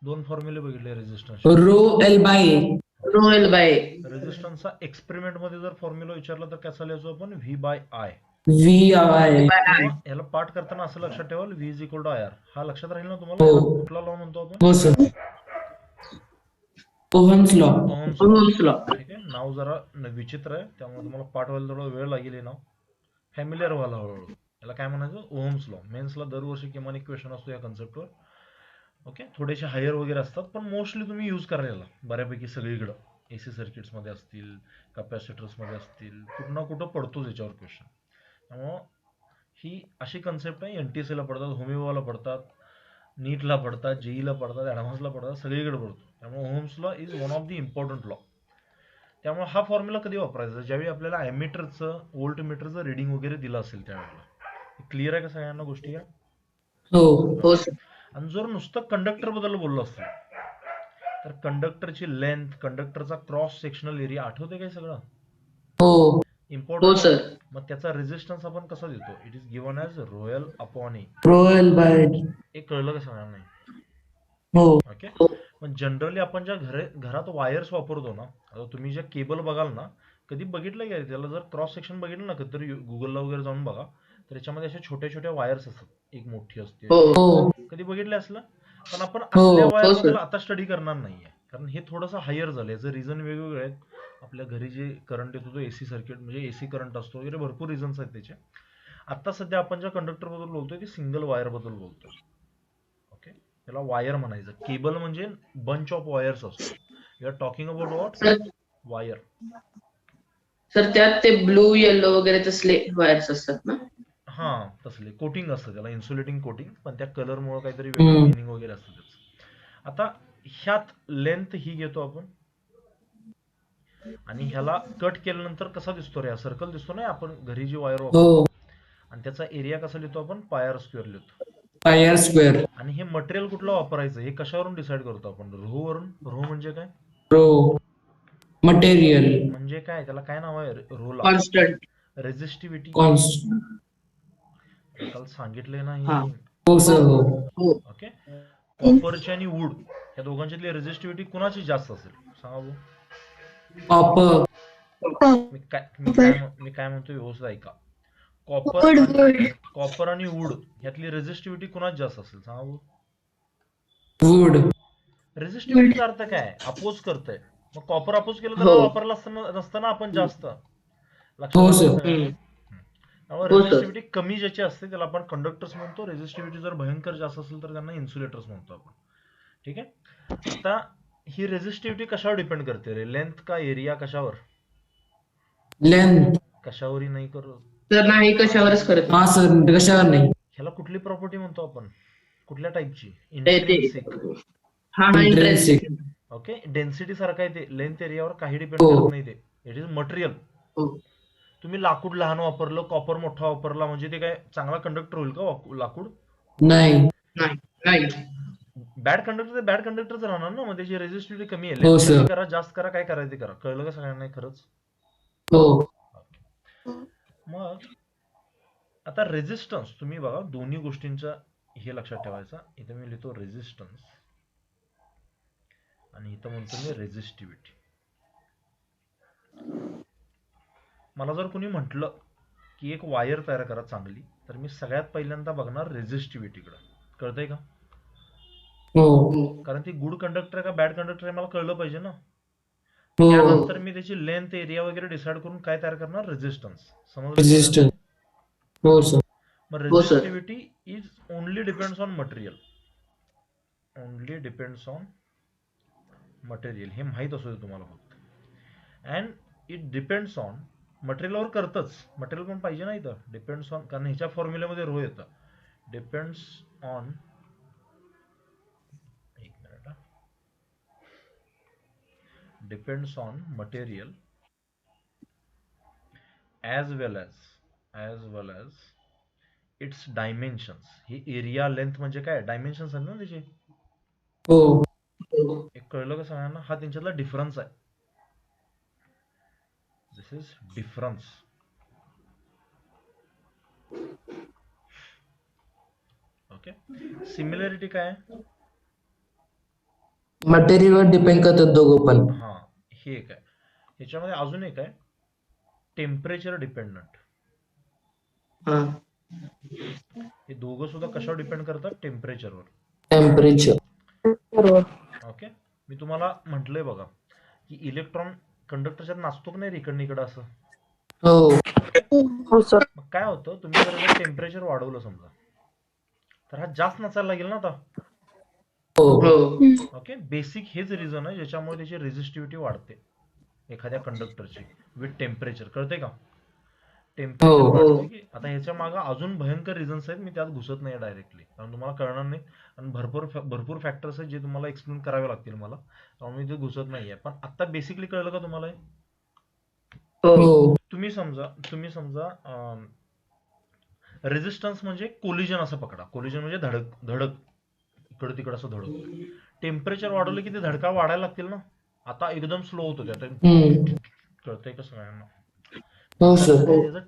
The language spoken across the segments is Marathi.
दोन फॉर्म्युले बघितले रेझिस्टन्सचे. Rho l by A. Okay. Rho l by. रेझिस्टन्सचा एक्सपेरिमेंट मध्ये जर फॉर्म्युला विचारला तर कसा लिहायचो आपण? V by I. V I. किंवा याला पाठ करताना असं लक्षात ठेवाल, V is equal to I R. हा लक्षात राहील ना तुम्हाला? हो. याला कुठला लॉ म्हणतो आपण? हो sir. Ohm's law. Ohm's law. Ohm's law. ठीक आहे. नाव जरा विचित्र आहे, त्यामुळे तुम्हाला पाठ व्हायला थोडा वेळ लागेल. हे नाव फॅमिलियर व्हायला हळूहळू. याला काय म्हणायचं? Ohms law. मेन्सला दरवर्षी किमान एक क्वेश्चन असतो या कन्सेप्टवर. ओके. थोडेसे हायर वगैरे असतात, पण मोस्टली तुम्ही यूज करायला बऱ्यापैकी सगळीकडं. एसी सर्किट्समध्ये असतील, कॅपॅसिटर्समध्ये असतील, कुठं ना कुठं पडतोच याच्यावर क्वेश्चन. त्यामुळं ही अशी कन्सेप्ट आहे. NTSAला पडतात, होमिओला पडतात, नीटला पडतात, जेईला पडतात, ॲडव्हान्सला पडतात, सगळीकडे पडतो. त्यामुळे Ohm's law is one of the important law. त्यामुळे हा फॉर्म्युला कधी वापरायचा? ज्यावेळी आपल्याला ॲमीटरचं, व्होल्ट मीटरचं रिडिंग वगैरे दिलं असेल त्यावेळेला. क्लिअर आहे का सगळ्यांना गोष्टी या? हो. हो सर. आणि जर नुसतं कंडक्टर बद्दल बोललो असतो तर कंडक्टरची लेंथ, कंडक्टरचा क्रॉस सेक्शनल एरिया आठवते काय सगळं? हो. हो इम्पॉर्टंट. सर. मग त्याचा रेझिस्टन्स आपण कसा देतो? It is given as royal upon A. Row l bye. हे कळलं का सगळ्यांना? नाही. हो. ओके. पण जनरली आपण ज्या घरात वायर्स वापरतो ना, आता तुम्ही ज्या केबल बघाल ना, कधी बघितलं का त्याला? जर क्रॉस सेक्शन बघितलं ना कधीतरी गुगलला वगैरे जाऊन बघा, तर याच्यामध्ये अशा छोट्या छोट्या वायर्स असतात. एक मोठी असते. हो. कधी बघितलं असलं? पण आपण हो. असल्या हो वायर सर. बद्दल आता स्टडी करणार नाहीये, कारण हे थोडंसं हायर झालं. याचं रिझन वेगवेगळे आहेत. आपल्या घरी जे करंट येतो तो एसी सर्किट, म्हणजे एसी करंट असतो वगैरे, भरपूर रिझन्स आहेत त्याचे. आता सध्या आपण ज्या कंडक्टर बद्दल बोलतोय ते सिंगल वायर बद्दल बोलतोय. ओके. त्याला वायर म्हणायचं. केबल म्हणजे बंच ऑफ वायर्स असतो. You are talking about what? Sir wire. Sir त्यात ते ब्लू येलो वगैरे तसले वायर्स असतात ना? हा, तसले कोटिंग असतं त्याला, इन्सुलेटिंग कोटिंग. पण त्या कलरमुळे काहीतरी वेगळं मिनिंग वगैरे असतं त्याचं. आता ह्यात लेंथ ही घेतो आपण, आणि ह्याला कट केल्यानंतर कसा दिसतो रे? सर्कल दिसतो ना आपण घरी जी वायर वापरतो. आणि त्याचा एरिया कसा लिहितो आपण? पाय आर स्क्वेअर लिहितो. पाय आर स्क्वेअर. आणि हे मटेरियल कुठलं वापरायचं हे कशावरून डिसाईड करतो आपण? रो वरून. रो म्हणजे काय? Raw material. म्हणजे काय? त्याला काय नाव आहे रोला? कॉन्स्टंट. रेझिस्टिव्हिटी. कॉन्स्टंट. काल सांगितलंय ना हा. हे. हो सर. हो. हो. ओके. कॉपरची आणि वूड या दोघांच्यातली रेझिस्टिव्हिटी कुणाची जास्त असेल? सांगा भाऊ. कॉपर. मी काय म्हणतो व्यवस्थित ऐका. कॉपर आणि वूड ह्यातली रेझिस्टिव्हिटी कुणाच जास्त असेल? सांगा भाऊ. वूड. रेझिस्टिव्हिटीचा अर्थ काय? अपोज करतंय. मग कॉपर अपोज केलं तर हो. वापरला नसताना आपण जास्त. लक्षात हो आलं सर. सगळ्यांना? त्यामुळे हो सर. रेझिस्टिव्हिटी कमी ज्याची असते त्याला आपण कंडक्टर्स म्हणतो. रेझिस्टिव्हिटी जर भयंकर जास्त असेल तर त्यांना इन्सुलेटर्स म्हणतो आपण. ठीक आहे. आता ही रेझिस्टिव्हिटी कशावर डिपेंड करते रे? लेंथ का एरिया? कशावर? लेंथ. कशावरही नाही करत. तर नाही कशावरच करत. हा सर, कशावर नाही. ह्याला कुठली प्रॉपर्टी म्हणतो आपण? कुठल्या टाईपची? ते इंट्रिन्सिक. हा इंट्रिन्सिक. ओके. डेन्सिटी सारखं आहे ते. लेंथ एरियावर काही डिपेंड हो. करत नाही ते. It is material. हो. तुम्ही लाकूड लहान वापरलं, कॉपर मोठा वापरला, म्हणजे ते काय चांगला कंडक्टर होईल का लाकूड? नाही. नाही. नाही. बॅड कंडक्टरच राहणार ना. मग त्याची रेझिस्टिव्हिटी कमी आहे. हो लेंथ सर. कमी करा, जास्त करा, काय करायचं करा. कळलं का सगळ्यांना खरंच? हो. मग आता रेझिस्टन्स तुम्ही बघा, दोन्ही गोष्टींचा हे लक्षात ठेवायचा. इथे मी लिहितो रेझिस्टन्स आणि इथं म्हणतो मी रेझिस्टिव्हिटी. मला जर कोणी म्हटलं की एक वायर तयार करा चांगली, तर मी सगळ्यात पहिल्यांदा बघणार रेझिस्टिव्हिटीकडे. कळतंय का? हो. कारण ती गुड कंडक्टर आहे का बॅड कंडक्टर आहे मला कळलं पाहिजे ना. हो. त्यानंतर मी त्याची लेंथ एरिया वगैरे डिसाईड करून काय तयार करणार? रेझिस्टन्स. समजलं? रेजिस्टन्स. हो सर. मग हो sir. Resistivity is only depends on material. Only depends on material हे माहीत असू दे तुम्हाला फक्त. अँड इट डिपेंड्स ऑन मटेरियलवर करतच. मटेरियल पण पाहिजे ना इथं. डिपेंड्स ऑन, कारण ह्याच्या फॉर्म्युल्यामध्ये रो येतं. डिपेंड्स ऑन, एक minute, depends on material as well as it's dimensions. He area length म्हणजे काय? डायमेन्शन्स आहेत ना त्याचे. हो. एक कळलं का सगळ्यांना? हा त्यांच्यातला डिफरन्स आहे. दिस इज डिफरन्स. ओके. सिमिलॅरिटी काय? मटेरियलवर डिपेंड करतात दोघं पण. हा, हे एक आहे. ह्याच्यामध्ये अजून एक आहे, टेम्परेचर डिपेंडंट. हा. हे दोघं सुद्धा कशावर डिपेंड करतात? टेम्परेचरवर. टेम्परेचर. ओके, मी तुम्हाला म्हटलंय बघा की इलेक्ट्रॉन कंडक्टरच्यात नाचतो की नाही इकडनं इकडं असं. हो. ओके, हो सर. मग काय होतं, तुम्ही जर याचं टेम्परेचर वाढवलं समजा, तर हा जास्त नाचायला लागेल ना आता. हो. हो. ओके, बेसिक हेच रिझन आहे ज्याच्यामुळे त्याची रेझिस्टिव्हिटी वाढते एखाद्या कंडक्टरची विथ टेम्परेचर. कळते का? टेम्परेचर हो. वाढतं की आता ह्याच्या मागे अजून भयंकर रिझन्स आहेत, मी त्यात घुसत नाही डायरेक्टली, कारण तुम्हाला कळणार नाही. आणि भरपूर फॅक्टर्स आहेत जे तुम्हाला एक्सप्लेन करावे लागतील मला, त्यामुळे मी ते घुसत नाहीये. पण आता बेसिकली कळलं का तुम्हाला हे? हो. हो. तुम्ही समजा रेझिस्टन्स म्हणजे कोलिजन असं पकडा. कोलिजन म्हणजे धडक इकडं तिकडं असं धडक. टेम्परेचर वाढवलं की ते धडका वाढायला लागतील ना. आता एकदम स्लो होतो ते. आता हम्म. कळतंय का सगळ्यांना? हो काय सर. झालंय, याचं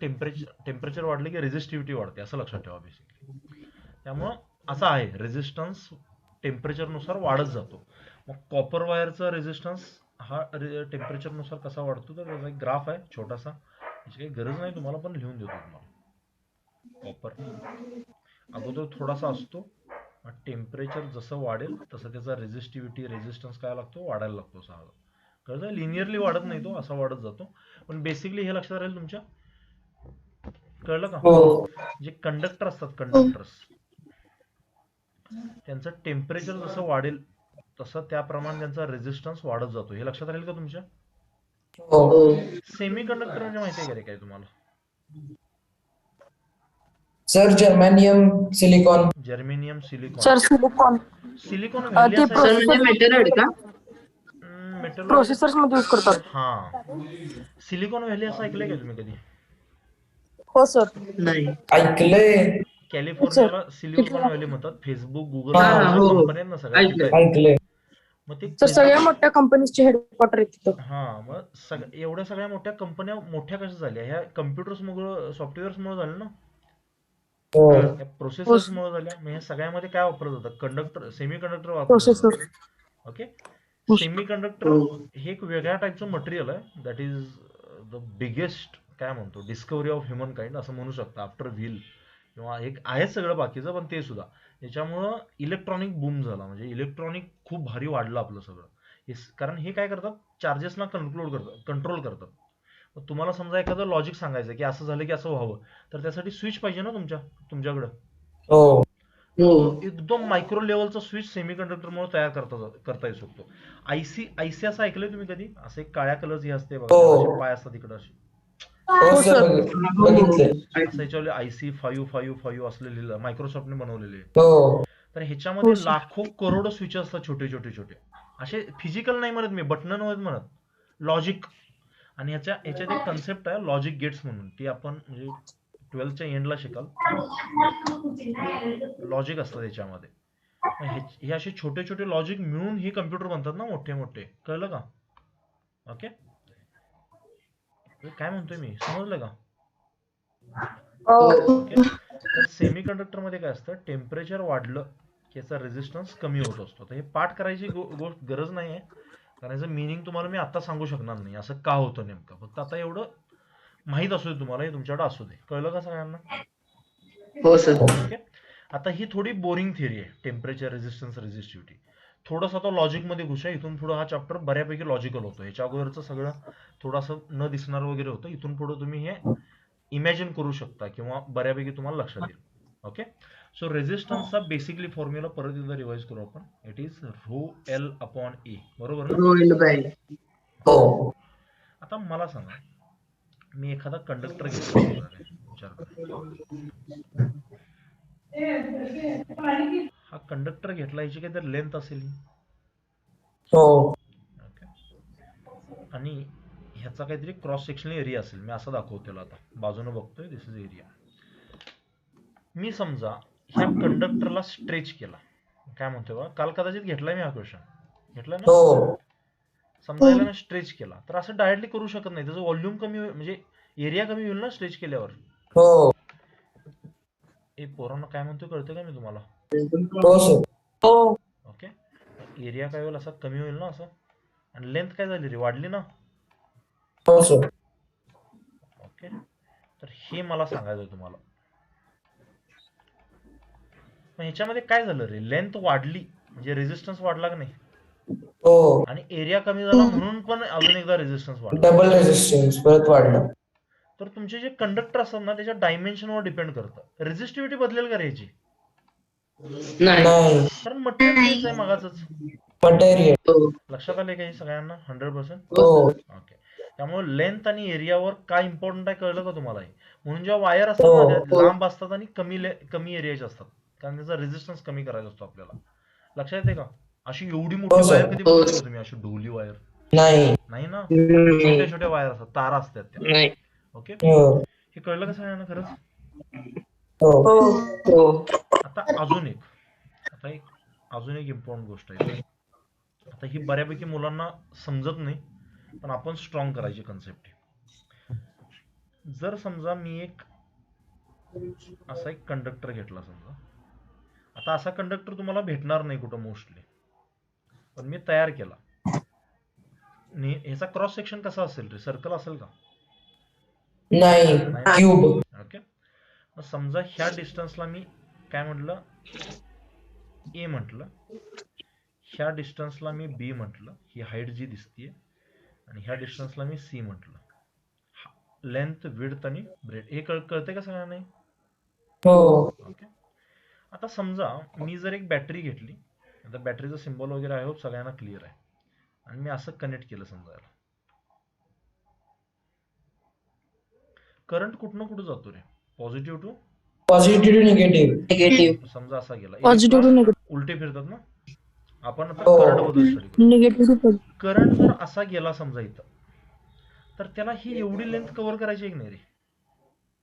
टेम्परेचर वाढलं की रेझिस्टिव्हिटी वाढते, असं लक्षात ठेवा बेसिकली. त्यामुळं असं आहे, रेझिस्टन्स टेम्परेचरनुसार वाढत जातो. मग कॉपर वायरचा रेझिस्टन्स हा टेम्परेचरनुसार कसा वाढतो, तर त्याचा एक ग्राफ आहे छोटासा, याची काही गरज नाही तुम्हाला, पण लिहून देतो तुम्हाला. कॉपर अगोदर थोडासा असतो, टेम्परेचर जसं वाढेल तसं त्याचा रेझिस्टन्स काय लागतो, वाढायला लागतो. सहा कळतं, लिनियरली वाढत नाही तो, असा वाढत जातो. पण बेसिकली हे लक्षात राहील तुमच्या. कळलं का? हो. जे कंडक्टर असतात, कंडक्टर्स, त्यांचं टेम्परेचर जसं वाढेल तसं त्याप्रमाणे त्यांचा रेझिस्टन्स वाढत जातो. हे लक्षात राहील का तुमच्या? हो. हो. सेमी कंडक्टर म्हणजे माहिती आहे का रे काय तुम्हाला? Sir germanium silicon. Germanium, silicon. Sir silicon silicon valley ते असा सर म्हणजे मेटलॉइड का? मेटल प्रोसेसर्स मध्ये यूज करतात. हा, सिलिकॉन व्हॅली असं ऐकलंय का तुम्ही कधी? हो सर. नाही. ऐकलंय. कॅलिफोर्नियाला सिलिकॉन व्हॅली म्हणतात. फेसबुक, गुगल हा, ज्या हो, हो. कंपन्या आहेत ना सगळ्या तिथे ऐकलंय. आहेत. ऐकलंय. मग ते सर सगळ्या मोठ्या कंपनीजचे हेडक्वार्टर आहेत तिथं. हा, मग एवढ्या सगळ्या मोठ्या कंपन्या मोठ्या कशा झाल्या? ह्या कम्प्युटर्समुळे, सॉफ्टवेअर्समुळे झाल्या ना, हो. या प्रोसेसर्समुळे झाल्या. मग ह्या सगळ्यामध्ये काय वापरलं जातं? कंडक्टर, सेमी कंडक्टर वापरलं प्रोसेसर. जातं. ओके, सेमी कंडक्टर हो. हे एक वेगळ्या टाईपचं मटेरियल आहे. दॅट इज द बिगेस्ट, काय म्हणतो, डिस्कवरी ऑफ ह्युमन काइंड असं म्हणू शकता, आफ्टर व्हील किंवा एक आहे सगळं बाकीचं, पण ते सुद्धा. याच्यामुळं इलेक्ट्रॉनिक बूम झाला, म्हणजे इलेक्ट्रॉनिक खूप भारी वाढलं आपलं सगळं. कारण हे काय करतात, चार्जेसना कंट्रोल करतात. मग तुम्हाला समजा एखादं लॉजिक सांगायचं की असं झालं की असं व्हावं, तर त्यासाठी स्विच पाहिजे ना तुमच्याकडं. हो. हो. तो एकदम मायक्रो लेवलचा स्विच सेमी कंडक्टरमुळे तयार करता येऊ शकतो. आयसी असं ऐकलंय तुम्ही कधी? असं एक काळ्या कलरची असते बघा, हो. त्याला असे पाय असतात इकडं असे. हो सर, बघितलंय. असं याच्यावर IC 555 असले लिहिलं, मायक्रोसॉफ्टने बनवलेले आहे. हो. तर हो ह्याच्यामध्ये सर. लाखो करोडो स्विच असतात, छोटे छोटे छोटे असे. फिजिकल नाही म्हणत मी, बटन नाही म्हणत, लॉजिक. आणि ह्याच्यात एक कन्सेप्ट आहे लॉजिक गेट्स म्हणून, ती आपण म्हणजे 12च्या एंडला शिकाल. लॉजिक असतं त्याच्यामध्ये. हे असे छोटे छोटे लॉजिक मिळून हे कम्प्युटर बनतात ना, मोठे मोठे. कळलं का? ओके, काय म्हणतोय मी, समजलं का? हो. ओके, तर सेमी कंडक्टर मध्ये काय असतं, टेम्परेचर वाढलं की याचा रेझिस्टन्स कमी होत असतो. तर हे पाठ करायची गोष्ट गरज नाही आहे, कारण याचं मिनिंग तुम्हाला मी आता सांगू शकणार नाही, असं का होतं नेमकं. फक्त आता एवढं माहीत असू दे तुम्हाला, हे तुमच्याकडे असू दे. कळलं का सगळ्यांना? हो सर. ओके, आता ही थोडी बोरिंग थिअरी आहे, टेम्परेचर, रेझिस्टन्स, रेझिस्टिव्हिटी. थोडंसं आता लॉजिक मध्ये घुसूया. इथून पुढे हा चॅप्टर बऱ्यापैकी लॉजिकल होतो. ह्याच्या अगोदरचं सगळं थोडंसं न दिसणार वगैरे होतं. इथून पुढे तुम्ही हे इमॅजिन करू शकता किंवा बऱ्यापैकी तुम्हाला लक्षात येईल. ओके, सो रेझिस्टन्सचा बेसिकली फॉर्म्युला परत एकदा रिवाइज करू आपण. इट इज ρL/A, बरोबर ना? रोईल बाय. हो. आता मला सांगा, मी एखादा कंडक्टर घेतला समजा, विचार करा, हा कंडक्टर घेतला, याची काहीतरी लेंथ असेल. हो. ओके, आणि ह्याचा काहीतरी क्रॉस सेक्शनल एरिया असेल. मी असं दाखवतो त्याला, आता बाजूने बघतोय, दिस इज एरिया. मी समजा ह्या कंडक्टरला स्ट्रेच केला, काय म्हणतोय बघा, काल कदाचित घेतलाय मी हा क्वेश्चन, घेतलाय ना? हो. समजा याला मी स्ट्रेच केला, तर असं डायरेक्टली करू शकत नाही, त्याचं व्हॉल्यूम कमी होईल, म्हणजे एरिया कमी होईल ना स्ट्रेच केल्यावर. हो. पोरांना काय म्हणतोय कळतं का मी तुम्हाला? हो सर. हो. ओके, एरिया काय होईल असा कमी होईल ना असं, आणि लेंथ काय झाली रे वाढली ना. हो सर. ओके, तर हे मला सांगायचं आहे तुम्हाला. मग ह्याच्यामध्ये काय झालं रे, लेंथ वाढली म्हणजे रेझिस्टन्स वाढला की नाही, हो. आणि एरिया कमी झाला म्हणून पण अजून एकदा रेझिस्टन्स वाढला. डबल रेजिस्टन्स परत वाढलं. तर तुमचे जे कंडक्टर असतात ना त्याच्या डायमेन्शनवर डिपेंड करतं. रेझिस्टिव्हिटी बदलेल का रे ह्याची? नाही. नाही. कारण मटेरियल तेच आहे मगाचच. मटेरियल. हो. लक्षात आले काही सगळ्यांना 100%? हो. ओके, त्यामुळे लेंथ आणि एरियावर काय इम्पॉर्टंट आहे कळलं का तुम्हाला? हे म्हणून जेव्हा वायर असतात ना त्या हो. लांब असतात आणि कमी एरियाचे असतात, कारण त्याचा रेझिस्टन्स कमी करायचा असतो आपल्याला. लक्षात येते का? अशी एवढी मोठी हो, सर. वायर कधी बघितली का तुम्ही, अशी ढोली वायर? नाही. नाही ना, नाही. छोट्या छोट्या वायर असतात, तारा असतात त्या. नाही. ओके, हो. हे कळलं का सगळ्यांना खरंच? हो. हो. आता अजून एक इम्पॉर्टंट गोष्ट आहे. आता ही बऱ्यापैकी मुलांना समजत नाही, पण आपण स्ट्रॉंग करायची कन्सेप्ट आहे. जर समजा मी असा एक कंडक्टर घेतला समजा, आता असा कंडक्टर तुम्हाला भेटणार नाही कुठं मोस्टली, पण मी तयार केला. ह्याचा क्रॉस सेक्शन कसा असेल रे, सर्कल असेल का? नाही. क्यूब. ओके, मग समजा ह्या डिस्टन्सला मी काय म्हटलं, ए म्हटलं, ह्या डिस्टन्सला मी बी म्हटलं, ही हाईट जी दिसतीये, आणि ह्या डिस्टन्सला मी सी म्हटलं. लेंथ, विड्थ आणि ब्रेड हे कळतंय का सगळ्यांना? हो. ओके, आता समजा मी जर एक बॅटरी घेतली, आता बॅटरीचं सिम्बॉल वगैरे आय होप सगळ्यांना क्लिअर आहे, आणि मी असं कनेक्ट केलं समजा याला. करंट कुठनं कुठं जातो रे, positive to positive to negative. Negative. समजा असा गेला, पॉझिटिव्ह टू निगेटिव्ह. उलटे फिरतात ना. आपण आता हो. करंट बद्दल स्टडी करू. निगेटिव्ह टू करंट जर असा गेला समजा इथं, तर त्याला ही एवढी लेंथ कव्हर करायची की नाही रे?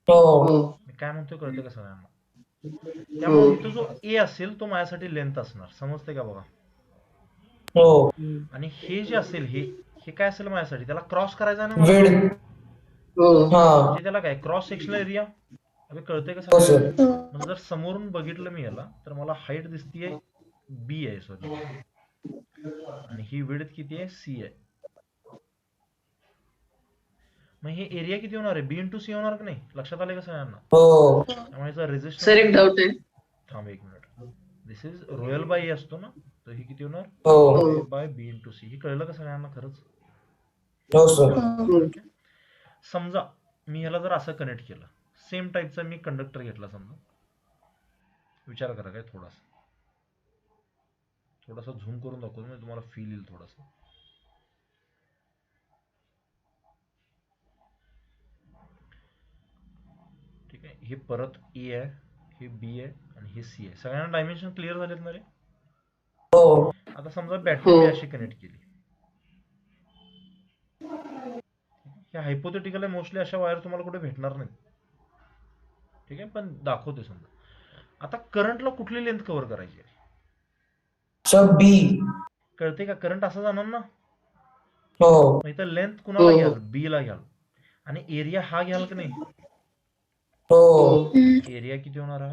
हो. मी काय म्हणतोय कळतंय का सगळ्यांना? त्यामुळे इथं जो ए असेल तो माझ्यासाठी लेंथ असणार, समजते का बघा? हो. आणि हे जे असेल हे काय असेल माझ्यासाठी, त्याला क्रॉस करायचा आहे ना मला, विड्थ. हो. हा. म्हणजे त्याला काय क्रॉस सेक्शनल एरिया. अबे कळतंय का हो सगळ्यांना? सर. म्हणजे जर समोरून बघितलं मी याला, तर मला हाईट दिसतीये बी आहे, सॉरी, आणि ही विड्थ किती आहे, सी आहे. मग हे एरिया किती होणार आहे, बी इंटू सी होणार की नाही? लक्षात आले का सगळ्यांना? हो. त्यामुळे याचा सर रेझिस्टन्स, एक डाऊट आहे. थांब एक minute, this is rho l by A असतो ना, तर ही किती होणार, हो. A by B into C. ही कळलं का सगळ्यांना खरंच? हो सर. हो. ओके, समजा मी ह्याला जर असं कनेक्ट केलं, सेम टाईपचा मी कंडक्टर घेतला समजा, विचार करा काय, थोडासा झूम करून दाखवतो म्हणजे तुम्हाला फील येईल थोडासा. ठीक आहे, हे परत ए आहे, हे बी आहे, आणि हे सी आहे. सगळ्यांना डायमेन्शन क्लिअर झालेत ना रे? हो. आता समजा बॅटरी मी अशी कनेक्ट केली, हे हायपोथेटिकल आहे, मोस्टली अशा वायर तुम्हाला कुठे भेटणार नाहीत. ठीक आहे, पण दाखवते समजा. आता करंटला कुठली लेंथ कव्हर करायची आहे? सर बी. कळते का? करंट असा जाणार ना, हो. मग इथं लेंथ कुणाला घ्याल, बी ला घ्याल, आणि एरिया हा घ्याल की नाही? हो. एरिया किती होणार हा,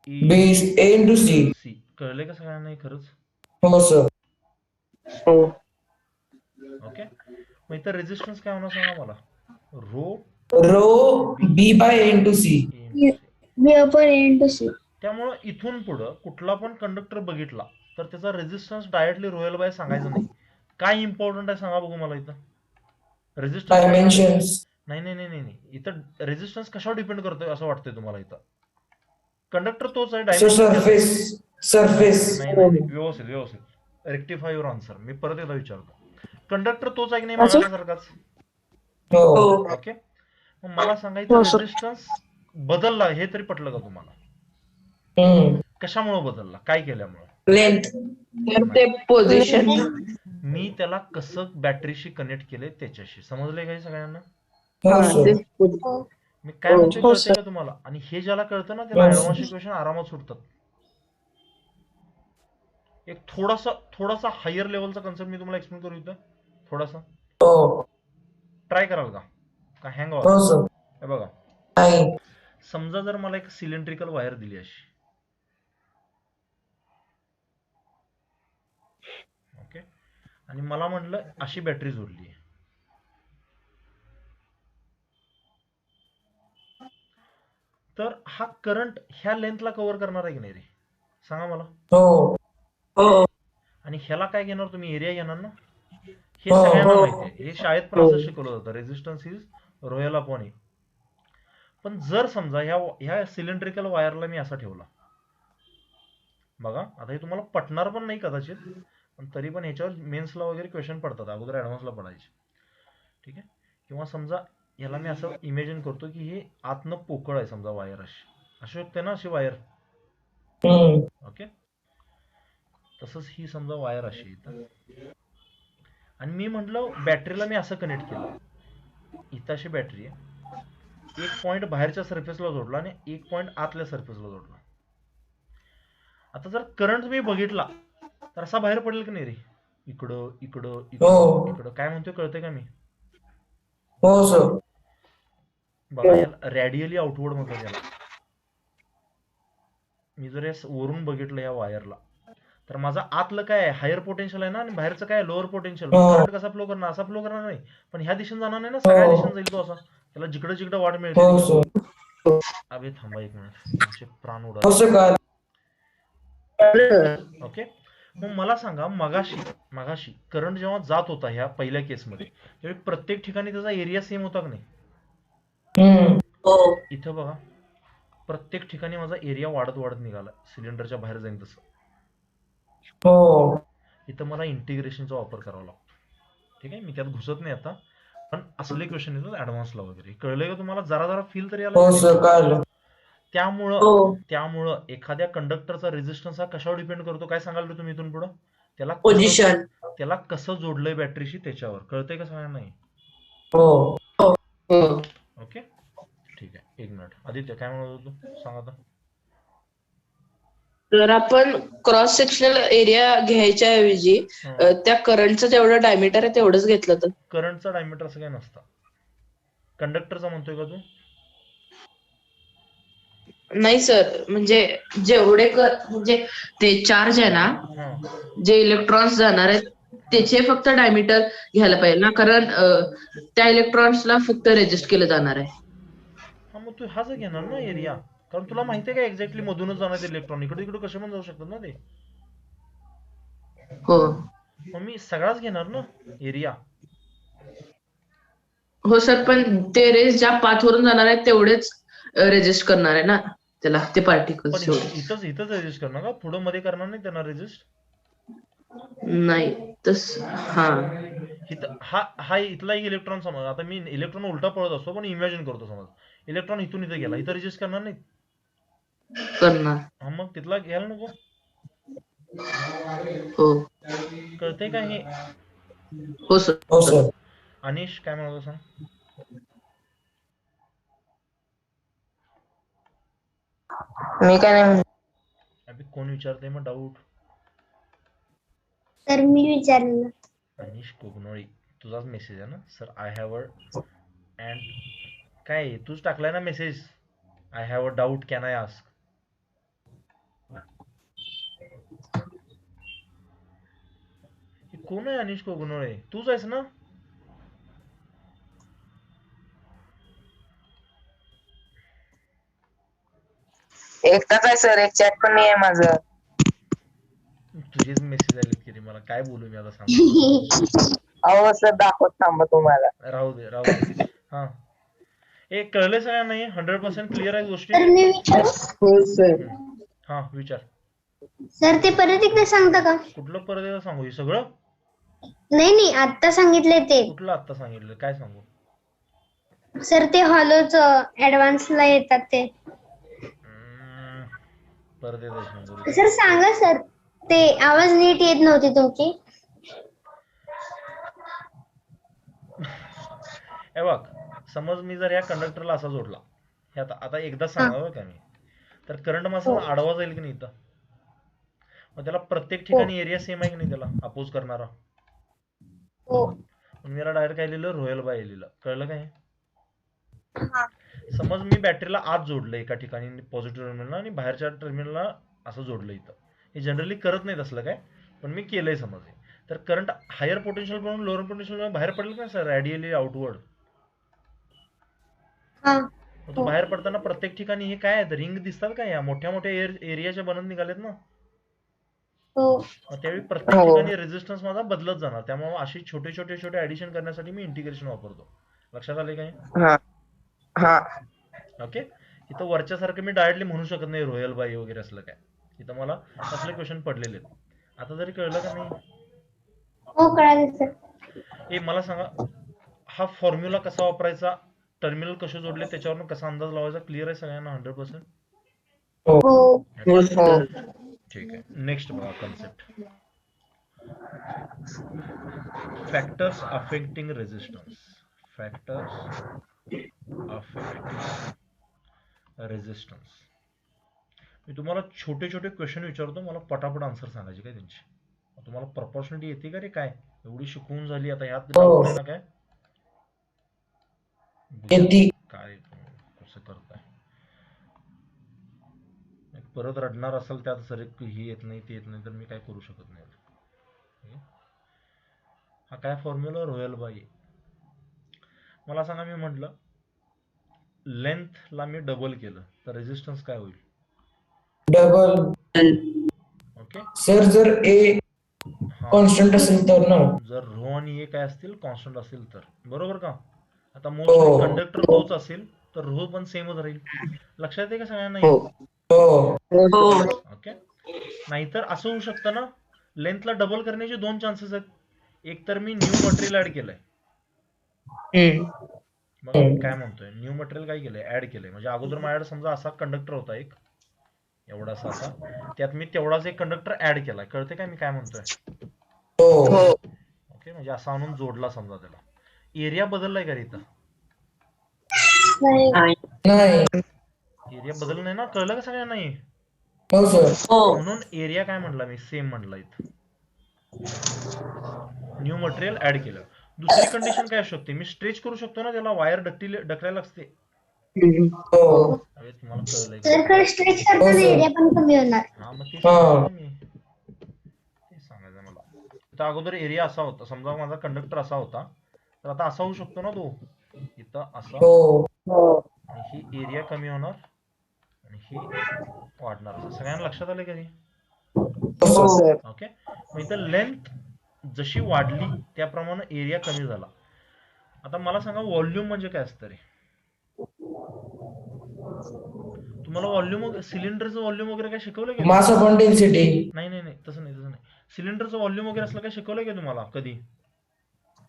बी ए इंटू सी. सी. कळले का सगळ्यांना हे खरंच? हो सर. हो. ओके, मग इथं रेझिस्टन्स काय होणार सांगा मला, रो रो बी बाय ए इंटू सी. त्यामुळं इथून पुढं कुठला पण कंडक्टर बघितला तर त्याचा रेझिस्टन्स डायरेक्टली रोयल बाय सांगायचं नाही. काय इम्पॉर्टंट आहे सांगा बघू मला. इथं रेझिस्टन्स डायमेन्शन्स. नाही नाही नाही नाही, इथं रेझिस्टन्स कशावर डिपेंड करतोय असं वाटतंय तुम्हाला? इथं कंडक्टर तोच आहे, डायमेन्शन सरफेस. नाही नाही, व्यवस्थित रेक्टिफाय युअर आन्सर. मी परत एकदा विचारतो, कंडक्टर तोच आहे की नाही मागासारखाच? हो. ओके, मग मला सांगायचं रेझिस्टन्स बदलला हे तरी पटलं का तुम्हाला? कशामुळे बदलला, काय केल्यामुळे? लेंथ. ते पोझिशन. मी त्याला कसं बॅटरीशी कनेक्ट केले त्याच्याशी. समजले काही सगळ्यांना? हो सर. मी काय म्हणतोय कळतंय का तुम्हाला? आणि हे ज्याला कळतं ना त्याला ऍडव्हान्स इक्वेशन आरामात सुटतात. एक थोडासा हायर लेवलचा कन्सेप्ट मी तुम्हाला एक्सप्लेन करू इथं थोडासा. ट्राय कराल का हँग हो व्हाल? सर. हे बघा, नाही. समजा जर मला एक सिलेंड्रिकल वायर दिली अशी, आणि मला म्हणलं अशी बॅटरी जोडली आहे. तर हा करंट ह्या लेंथला कव्हर करणार आहे की नाही रे? सांगा मला. हो. आणि ह्याला काय घेणार तुम्ही? एरिया घेणार ना? हे हो. सगळ्यांना माहिती आहे. हे शाळेत पण असं शिकवलं जातं, रेझिस्टन्स इज रोयल अपॉन ए. पण जर समजा ह्या सिलेंड्रिकल वायरला मी असा ठेवला, बघा आता हे तुम्हाला पटणार पण नाही कदाचित, पण तरी पण ह्याच्यावर मेन्सला वगैरे क्वेश्चन पडतात, अगोदर ऍडव्हान्सला पडायचे. ठीक आहे. किंवा समजा याला मी असं इमॅजिन करतो की हे आतनं पोकळ आहे, समजा वायर अशी शकते ना, अशी वायर. ओके. तसंच ही समजा वायर अशी इथं, आणि मी म्हटलं बॅटरीला मी असं कनेक्ट केलं. इथं अशी बॅटरी आहे, एक पॉइंट बाहेरच्या सरफेसला जोडला आणि एक पॉइंट आतल्या सरफेसला जोडला. आता जर करंट मी बघितला तर असा बाहेर पडेल की नाही रे? इकडं इकडं इकडं इकडं. काय म्हणतोय कळतंय का मी? हो सर. बघा, याला रॅडियली आउटवर्ड म्हणतात याला. मी जर वरून बघितलं या वायरला, तर माझा आतलं काय आहे? हायर पोटेन्शियल आहे ना, आणि बाहेरचं काय? Lower potential. करंट कसा फ्लो करणार? असा फ्लो करणार नाही, पण ह्या दिशेने जाणार नाही ना, सगळ्या दिशेने जाईल तो असा. त्याला जिकडं जिकडं वाट मिळते. अबे थांबा एक मिनिट, तुमचे प्राण उडाले. ओके. मग मला सांगा, मगाशी करंट जेव्हा जात होता ह्या पहिल्या केसमध्ये, त्यावेळी प्रत्येक ठिकाणी त्याचा एरिया सेम होता की नाही? इथं बघा, प्रत्येक ठिकाणी माझा एरिया वाढत वाढत निघाला, सिलेंडरच्या बाहेर जाईन तसं. इथं मला इंटिग्रेशनचा वापर करावा लागतो. ठीक आहे, मी त्यात घुसत नाही आता, पण असले क्वेश्चन येतात ऍडव्हान्सला वगैरे. कळलंय का तुम्हाला? जरा जरा फील तरी आलं? त्यामुळं एखाद्या कंडक्टरचा रेझिस्टन्स हा कशावर डिपेंड करतो? काय सांगाल रे तुम्ही इथून पुढं? त्याला कसं जोडलंय बॅटरीशी त्याच्यावर. कळतंय का सगळ्यांना? ओके, ठीक आहे. एक मिनिट, आदित्य काय म्हणत होतो? सांग आता. जर आपण क्रॉस सेक्शनल एरिया घ्यायच्या ऐवजी त्या करंटचं जेवढं डायमीटर आहे तेवढंच घेतलं तर? करंटचा डायमीटर असं काय नसतं. कंडक्टरचा म्हणतोय का तू? नाही सर, म्हणजे जेवढे म्हणजे ते चार्ज आहे ना, जे इलेक्ट्रॉन्स जाणार आहेत त्याचे फक्त डायमीटर घ्यायला पाहिजे ना, कारण त्या इलेक्ट्रॉन्सला फक्त रेजिस्ट केलं जाणार आहे. हा, मग तू हाच घेणार ना एरिया, कारण तुला माहिती आहे का एक्झॅक्टली मधूनच जाणार ते इलेक्ट्रॉन. इकडे तिकडे कसे पण जाऊ शकतात ना ते. हो. मग मी सगळाच घेणार ना एरिया. हो सर, पण ते रेज ज्या पाथवरून जाणार आहेत तेवढेच रेजिस्ट करणार आहे ना त्याला, ते पार्टिकल्स. इथंच रेजिस्ट करणार का? पुढं मध्ये करणार नाही त्यांना रेजिस्ट? नाही तस. हा इथला एक इलेक्ट्रॉन, समज आता मी इलेक्ट्रॉन उलटा पळत असतो, पण इमॅजिन करतो, समज इलेक्ट्रॉन इथून इथं गेला, इथं रेजिस्ट करणार नाही करणार. हा, मग तिथला घ्यायला नको? हो. कळतंय का हे? हो सर. अनिश काय म्हणतो सांग? मी काय नाही. अभि कोण विचारतंय मग डाऊट? सर मी विचारलं. अनिश कोगनोळी, तुझाच मेसेज आहे ना? सर आय हॅव अँड काय तूच टाकलाय ना message? I have a doubt, can I ask? कोण आहे अनिश कोगनोळे? तूच आहेस ना? एकटाच आहे सर, एक चॅट पण नाही आहे माझं. तुझेच मेसेज आलेत की रे, मला काय बोलू मी आता? सांग. अहो सर, दाखवत थांबा तुम्हाला. राहू दे. हा, एक कळलं सगळ्यांना? नाही 100% क्लिअर आहे गोष्टी? सर मी विचारू? हो सर. हा विचार. सर ते परत एकदा सांगता का? कुठलं परत एकदा सांगू? हे सगळं? नाही आता सांगितलंय ते. कुठलं आता सांगितलं? काय सांगू? सर ते हॉलोच ऍडव्हान्सला येतात ते. परत एकदा सांगू? सर सांगा सर, ते आवाज नीट येत नव्हती तुमची. हे बघ, समज मी जर या कंडक्टरला असा जोडला, हे आता एकदा सांगा का मी, तर करंट माझा आडवा जाईल की नाही इथं? मग त्याला प्रत्येक ठिकाणी एरिया सेम आहे की नाही त्याला अपोज करणारा? पण मी डायरेक्ट काय लिहिलं? रोयल बाय लिहिलं. कळलं काय? समज मी बॅटरीला आत जोडलं एका ठिकाणी पॉझिटिव्ह टर्मिनलला, आणि बाहेरच्या टर्मिनलला असं जोडलं इथं. हे जनरली करत नाही असलं काय, पण मी केलंय समज. तर करंट हायर पोटेन्शियल म्हणून लोअर पोटेन्शियल बाहेर पडेल का सर, रॅडियली आउटवर्ड. हा तो बाहेर पडताना प्रत्येक ठिकाणी हे काय आहेत, रिंग दिसतात का, या मोठ्या मोठ्या एरियाच्या बनत निघालेत ना. हो मग त्यावेळी प्रत्येक ठिकाणी रेझिस्टन्स माझा बदलत जाणार. त्यामुळे अशी छोटे छोटे छोटे ऍडिशन करण्यासाठी मी इंटिग्रेशन वापरतो. लक्षात आले काय? हा हा ओके. इथं वरच्या सारखं मी डायरेक्टली म्हणू शकत नाही रॉयल बाई वगैरे असलं काय. इथं मला असले क्वेश्चन पडलेले आहेत. आता जरी कळलं का नाही? हो कळालं सर. ए मला सांगा, हा फॉर्म्युला कसा वापरायचा, टर्मिनल कसे जोडले त्याच्यावरून कसा अंदाज लावायचा, क्लिअर आहे सगळ्यांना 100%? हो ठीक आहे. नेक्स्ट बघा concept, factors affecting resistance. Factors affecting resistance. मी तुम्हाला छोटे छोटे क्वेश्चन विचारतो, मला पटापट आन्सर सांगायचे काय त्यांची. तुम्हाला प्रपोर्शनॅलिटी येते का रे काय, एवढी शिकवून झाली आता, ह्यात डाऊट आहे ना काय? काय कसं करताय, परत रडणार असेल त्यात सर ही येत नाही ते येत नाही तर मी काय करू शकत नाही. हा काय फॉर्म्युला, रॉयल बाई. मला सांगा, मी म्हटलं लेंथला मी डबल केलं तर रेझिस्टन्स काय होईल? डबल. ओके सर जर ए कॉन्स्टंट असेल तर ना, जर रो आणि ए काय असतील, कॉन्स्टंट असेल तर, बरोबर का? आता मोस्टली कंडक्टर तोच असेल तर रो पण सेमच राहील. लक्षात आहे का सगळ्यांना? ओके. नाहीतर असं होऊ शकतं ना, लेंथला डबल करण्याचे दोन चान्सेस आहेत. एक तर मी न्यू मटेरियल ऍड केलंय. मग मी काय म्हणतोय, न्यू मटेरियल काय केलंय, ऍड केलंय. म्हणजे अगोदर माझ्याकडे समजा असा कंडक्टर होता एक एवढासा असा, त्यात मी तेवढाच एक कंडक्टर ऍड केलाय. कळते काय मी काय म्हणतोय? ओके. म्हणजे असा आणून जोडला समजा त्याला. एरिया बदललाय का इथं? एरिया बदल नाही ना, कळलं का सगळ्यांना? म्हणून एरिया काय म्हणला मी, सेम म्हणला इथं. न्यू मटेरियल ऍड केलं. दुसरी कंडिशन काय असू शकते, मी स्ट्रेच करू शकतो ना त्याला, वायर ढकलायला असते. तुम्हाला कळलंय का? सर स्ट्रेच करताना एरिया पण कमी होणार. हा मग ते सांगायचं मी, ते सांगायचं मला. तर अगोदर एरिया असा होता, समजा माझा कंडक्टर असा होता, तर आता असा होऊ शकतो ना तो, इथं असा, आणि ही एरिया कमी होणार आणि ही वाढणार. असं सगळ्यांना लक्षात आलं का? ओके. मग इथं लेंथ जशी वाढली त्याप्रमाणे एरिया कमी झाला. आता मला सांगा, व्हॉल्यूम म्हणजे काय असतं रे? तुम्हाला व्हॉल्यूम, सिलेंडरचं व्हॉल्यूम वगैरे काय शिकवलं का? Mass upon density. नाही नाही नाही, तसं नाही. सिलेंडरचं व्हॉल्यूम वगैरे असलं काय शिकवलंय का तुम्हाला कधी?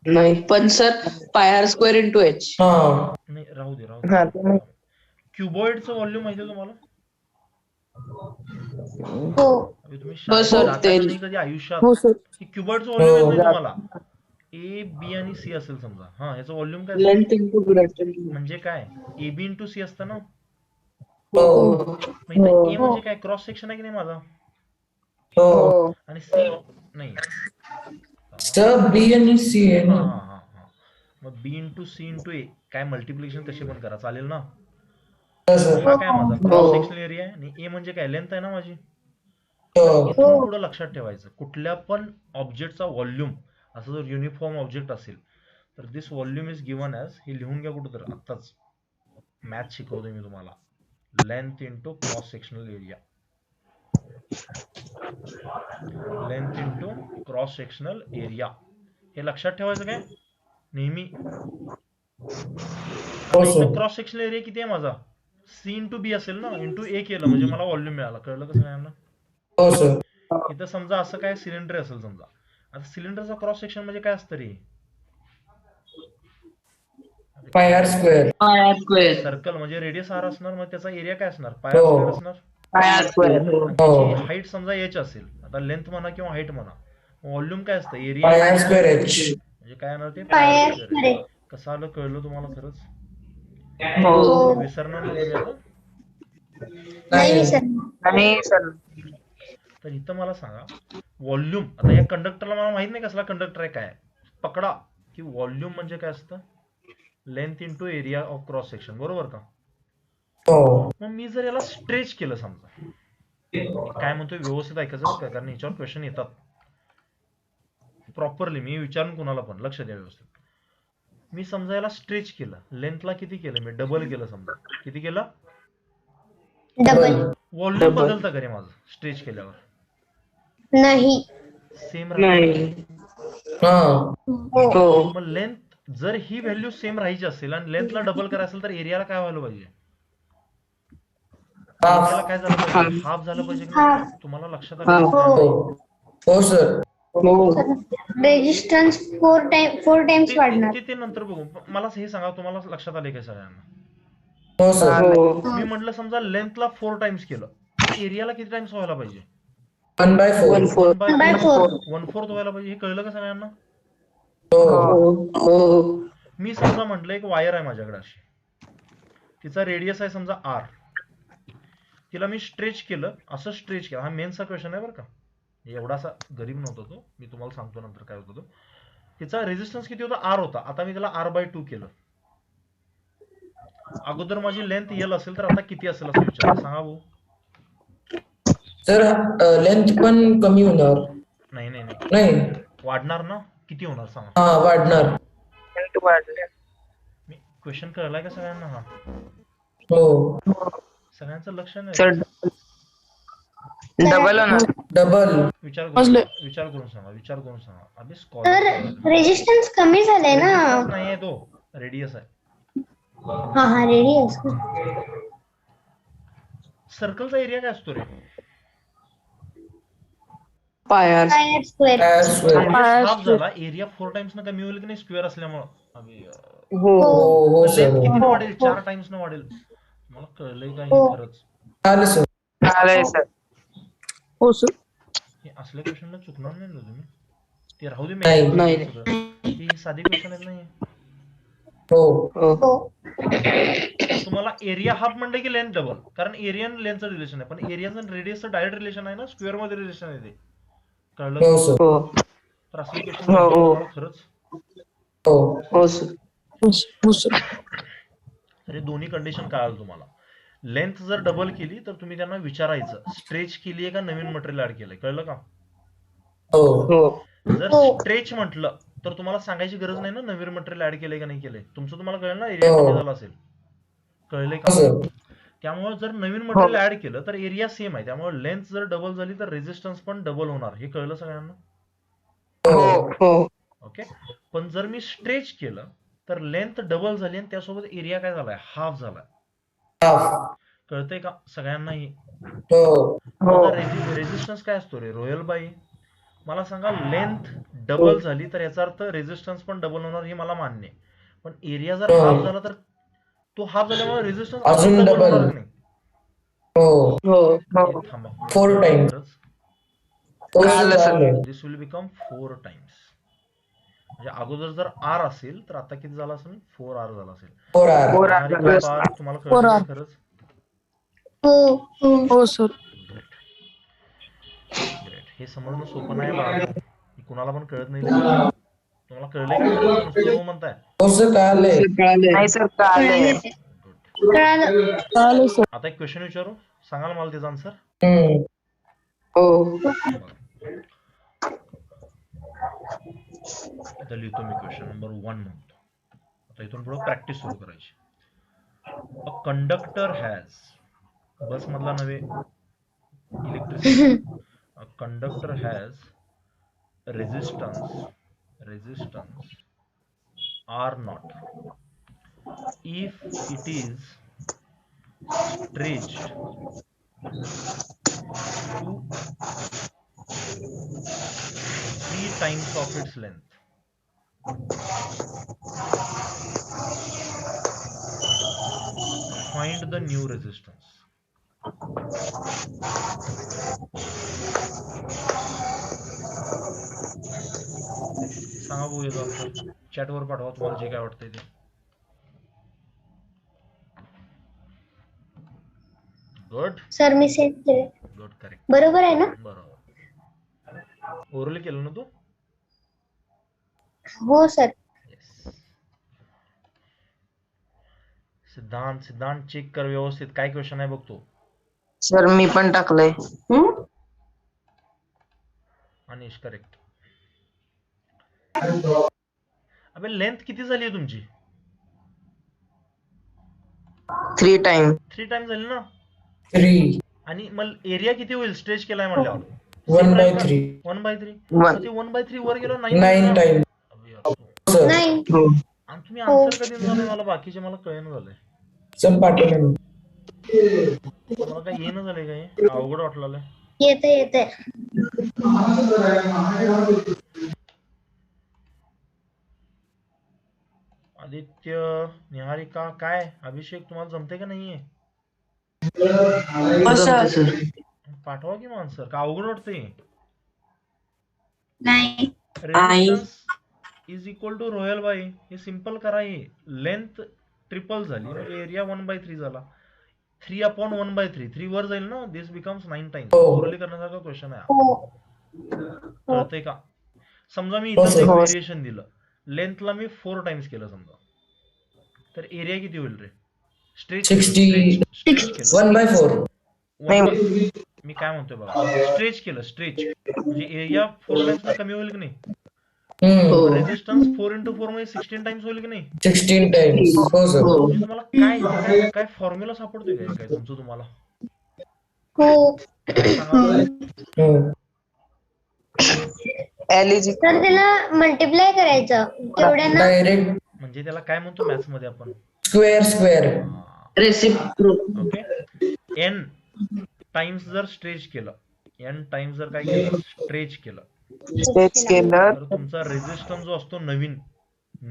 नाही, पण सर पाय r स्क्वेअर इंटू h. नाही, राहू दे. क्युबॉइडचं व्हॉल्यूम माहिती आहे तुम्हाला? तुम्ही नाही कधी आयुष्यात. हो सर. क्युबॉइडचं व्हॉल्यूम येत नाही तुम्हाला? ए बी आणि सी असेल समजा, हा, याचं व्हॉल्यूम काय असेल? Length into breadth. म्हणजे काय, ए बी इंटू सी असतं ना. ए म्हणजे काय, क्रॉस सेक्शन आहे की नाही माझा, आणि सी नाही, बी आणि सी आहे ना. मग बी इंटू सी इंटू ए काय, मल्टिप्लिकेशन कशी पण करा, चालेल ना? हा काय माझा क्रॉस सेक्शनल एरिया आहे, आणि ए म्हणजे काय, लेंथ आहे ना माझी. इथून पुढे लक्षात ठेवायचं, कुठल्या पण ऑब्जेक्टचा व्हॉल्यूम असं जर युनिफॉर्म ऑब्जेक्ट असेल तर दिस व्हॉल्यूम इज गिवन ॲज, हे लिहून घ्या कुठं तर, आत्ताच मॅथ शिकवतोय मी तुम्हाला, length into cross sectional area. Length into cross sectional area, हे लक्षात ठेवायचं काय नेहमी. क्रॉस सेक्शनल एरिया किती आहे माझा, सी इंटू बी असेल ना, इंटू ए केलं म्हणजे मला व्हॉल्यूम मिळाला. कळलं का सगळ्यांना? इथं समजा असं काय सिलेंडर असेल समजा, आता सिलेंडरचा क्रॉस सेक्शन म्हणजे काय असतं रे, पाय r स्क्वेअर. सर्कल म्हणजे रेडियस r असणार, मग त्याचा एरिया काय असणार, पाय r स्क्वेअर असणार. हाईट समजा h असेल, आता लेंथ म्हणा किंवा हाईट म्हणा, व्हॉल्यूम काय असतं, एरिया म्हणजे काय येणार ते, पाय r स्क्वेअर. कसं आलं, कळलं तुम्हाला खरंच? विसरणार नाही आता? नाही सर. तर इथं मला सांगा, व्हॉल्यूम, आता या कंडक्टरला मला माहित नाही कसला कंडक्टर आहे काय, पकडा की व्हॉल्यूम म्हणजे काय असतं, length into area of cross section, बरोबर का? मग मी जर याला स्ट्रेच केलं समजा, काय म्हणतोय व्यवस्थित ऐकायचं बरं का, कारण ह्याच्यावर क्वेश्चन येतात. प्रॉपरली मी विचारून कुणाला पण लक्ष द्या व्यवस्थित. मी समजा याला स्ट्रेच केलं, लेंथला किती केलं मी, डबल केलं समजा, किती केलं, डबल व्हॉल्यूम बदलतं का रे माझं स्ट्रेच केल्यावर, नाही. सेम नाही. हा हो. मग लेंथ जर ही व्हॅल्यू सेम राहायची असेल आणि लेंथला डबल करायचं असेल तर एरियाला काय व्हायला पाहिजे, एरियाला काय झालं पाहिजे, हाफ झालं पाहिजे की नाही? तुम्हाला लक्षात आलं का? हो हो सर. रेजिस्टन्स फोर टाइम्स ते वाढणार. ते- ते नंतर बघू. मला हे सांगा, तुम्हाला लक्षात आले का सगळ्यांना? हो सर. मी म्हटलं समजा लेंथला 4 टाइम्स केलं तर एरियाला किती टाइम्स व्हायला पाहिजे, 1/4. 1/4. 1/4 व्हायला पाहिजे. हे कळलं का सगळ्यांना? हो मी समजा म्हटलं एक वायर आहे माझ्याकडे अशी, तिचा रेडियस आहे समजा r, तिला मी स्ट्रेच केलं, असं स्ट्रेच केलं. हा मेनचा क्वेश्चन आहे बरं का, एवढासा गरीब नव्हता तो, मी तुम्हाला सांगतो नंतर काय होतं तो. तिचा रेजिस्टन्स किती होता, r होता. आता मी त्याला r/2 केलं. अगोदर माझी लेंथ l असेल तर आता किती असेल असं विचार सांगा भाऊ. सर लेंथ पण कमी होणार नाही नाही नाही, नाही. वाढणार ना. किती होणार सांगा. हा वाढणार. मी क्वेश्चन कळलाय का सगळ्यांना? हा, हो सगळ्यांचं लक्ष नाही. Double double. विचार समजलं. विचार करून सांगा, विचार करून सांगा. अभि तर स्कॉलर रेजिस्टन्स कमी झालंय ना. नाही आहे, तो रेडियस आहे. हा रेडियस. सर्कलचा एरिया काय असतो रे? पायर स्क्वेअर. हाफ झाला, एरिया 4 टाइम्स न कमी होईल की नाही स्क्वेअर असल्यामुळं. हो हो सर. लेंथ किती वाढेल, 4 टाइम्स न वाढेल. मला कळलंय का हे खरंच? चालेल सर. हो सर. हे असल्या क्वेश्चनला चुकणार नाही ना तुम्ही. ते राहू दे, नाही. नाही. ही साधी क्वेश्चन आहेत नाही. हो तुम्हाला एरिया हाफ म्हणलं की लेंथ डबल, कारण एरिया आणि लेंथचं रिलेशन आहे. पण एरिया आणि रेडियसचं डायरेक्ट रिलेशन आहे ना, स्क्वेअर मध्ये रिलेशन आहे ते. कळलं? हो सर. तर असले क्वेश्चन तुम्हाला खरंच. हो हो सर. तरी दोन्ही कंडिशन कळाल तुम्हाला. लेंथ जर डबल केली तर तुम्ही त्यांना विचारायचं स्ट्रेच केली आहे का नवीन मटेरियल ऍड केलंय. कळलं का? हो जर स्ट्रेच म्हटलं तर तुम्हाला सांगायची गरज नाही ना नवीन मटेरियल ऍड केलंय का नाही केलंय. तुमचं तुम्हाला कळलं ना एरिया किती झाला असेल. कळलंय का? त्यामुळे जर नवीन मटेरियल ऍड केलं तर एरिया सेम आहे. त्यामुळे लेंथ जर डबल झाली तर रेजिस्टन्स पण डबल होणार. हे कळलं सगळ्यांना? ओके. पण जर मी स्ट्रेच केलं तर लेंथ डबल झाली आणि त्यासोबत एरिया काय झालाय, हाफ झालाय. कळतंय का सगळ्यांना? ही रेजिस्टन्स काय असतो रे रोयल बाई? मला सांगा, लेंथ डबल झाली तर याचा अर्थ रेजिस्टन्स पण डबल होणार, हे मला मान्य आहे. पण एरिया जर हाफ झाला तर तो हाफ झाल्यामुळे रेजिस्टन्स अजून डबल होणार नाही. थांबा, 4 times. This will become 4 times. म्हणजे अगोदर जर r असेल तर आता किती झाला असेल, 4r झाला असेल. 4R. तुम्हाला कळलं खरंच? हो सर. ग्रेट. हे समजणं सोपं नाही बाळांनो. कुणाला पण कळत नाही. तुम्हाला कळलंय का खरंच? नुसतं हो म्हणताय. हो सर कळालंय. नाही सर कळालं. चालेल सर. आता एक क्वेश्चन विचारू, सांगाल मला त्याचा आन्सर? आता लिहितो मी क्वेश्चन नंबर 1 म्हणतो. आता इथून पुढे प्रॅक्टिस सुरू करायची. अ कंडक्टर हॅज, बस मधला नव्हे, electricity. A conductor has resistance R0 if it is stretched to 3 times of its length. Find the new resistance. सांगा भाऊ याचा आन्सर. चॅट वर पाठवा तुम्हाला जे काय वाटतंय ते. गुड सर मी सेंड केले. गुड, करेक्ट, बरोबर आहे ना? बरोबर. ओरली केलं ना तू? हो सर. सिद्धांत चेक कर व्यवस्थित. काय क्वेश्चन आहे बघतो. सर मी पण टाकलंय. अनिश करेक्ट. अबे लेंथ किती झाली आहे तुमची? 3 टाइम 3 टाइम झाली ना? 3 आणि मग एरिया किती होईल स्ट्रेच केलाय म्हणल्यावर? 1/3 1/3. 1 मग ते 1/3 वर गेलो 9 होईल 9 ना? टाइम अबे यार, सर. नाही आणि तुम्ही हो आन्सर कधी झालंय मला बाकीचे मला कळेना झालंय. सर पाठवले मी. मला काय येणं झालंय काय अवघड वाटलं. येते येते. आदित्य, निहारिका, काय अभिषेक तुम्हाला जमते का नाहीये? जमते सर. पाठवा की मग आन्सर. का अवघड वाटतंय? नाही resistance is equal to rho l by, हे सिंपल करा. हे लेंथ ट्रिपल झाली म्हणजे एरिया 1/3 झाला. 3/1/3 3 वर जाईल ना. दिस बिकम्स 9 टाइम्स. हो. कोरली करण्यासारखा क्वेश्चन आहे. हो कळतंय का? समजा मी हो, इथंच सर. एक हो. व्हेरिएशन दिलं, लेंथला मी 4 टाइम्स केलं समजा, तर एरिया किती होईल रे? स्ट्रेच 60 स्ट्रेच केलं 1/4 नाही. मी काय म्हणतोय बघा, स्ट्रेच केलं स्ट्रेच म्हणजे एरिया 4 टाइम्स ना कमी होईल की नाही? हो. रेजिस्टन्स 4x4 म्हणजे 16 टाइम्स होईल की नाही? 16 टाइम्स. हो सर. हो. म्हणजे तुम्हाला काय काय काय फॉर्म्युला सापडतोय काय काय तुमचं तुम्हाला? हो काय सांगा बरं? हो. L is तर त्याला मल्टिप्लाय करायचं केवढ्यानं डायरेक्ट म्हणजे त्याला काय म्हणतो मॅथ्स मध्ये आपण? Square. Reciprocal. Okay. N times जर स्ट्रेच केलं, एन टाइम्स जर काय केलं स्ट्रेच केलं, स्टेट स्केलर तर तुमचा रेजिस्टन्स जो असतो नवीन N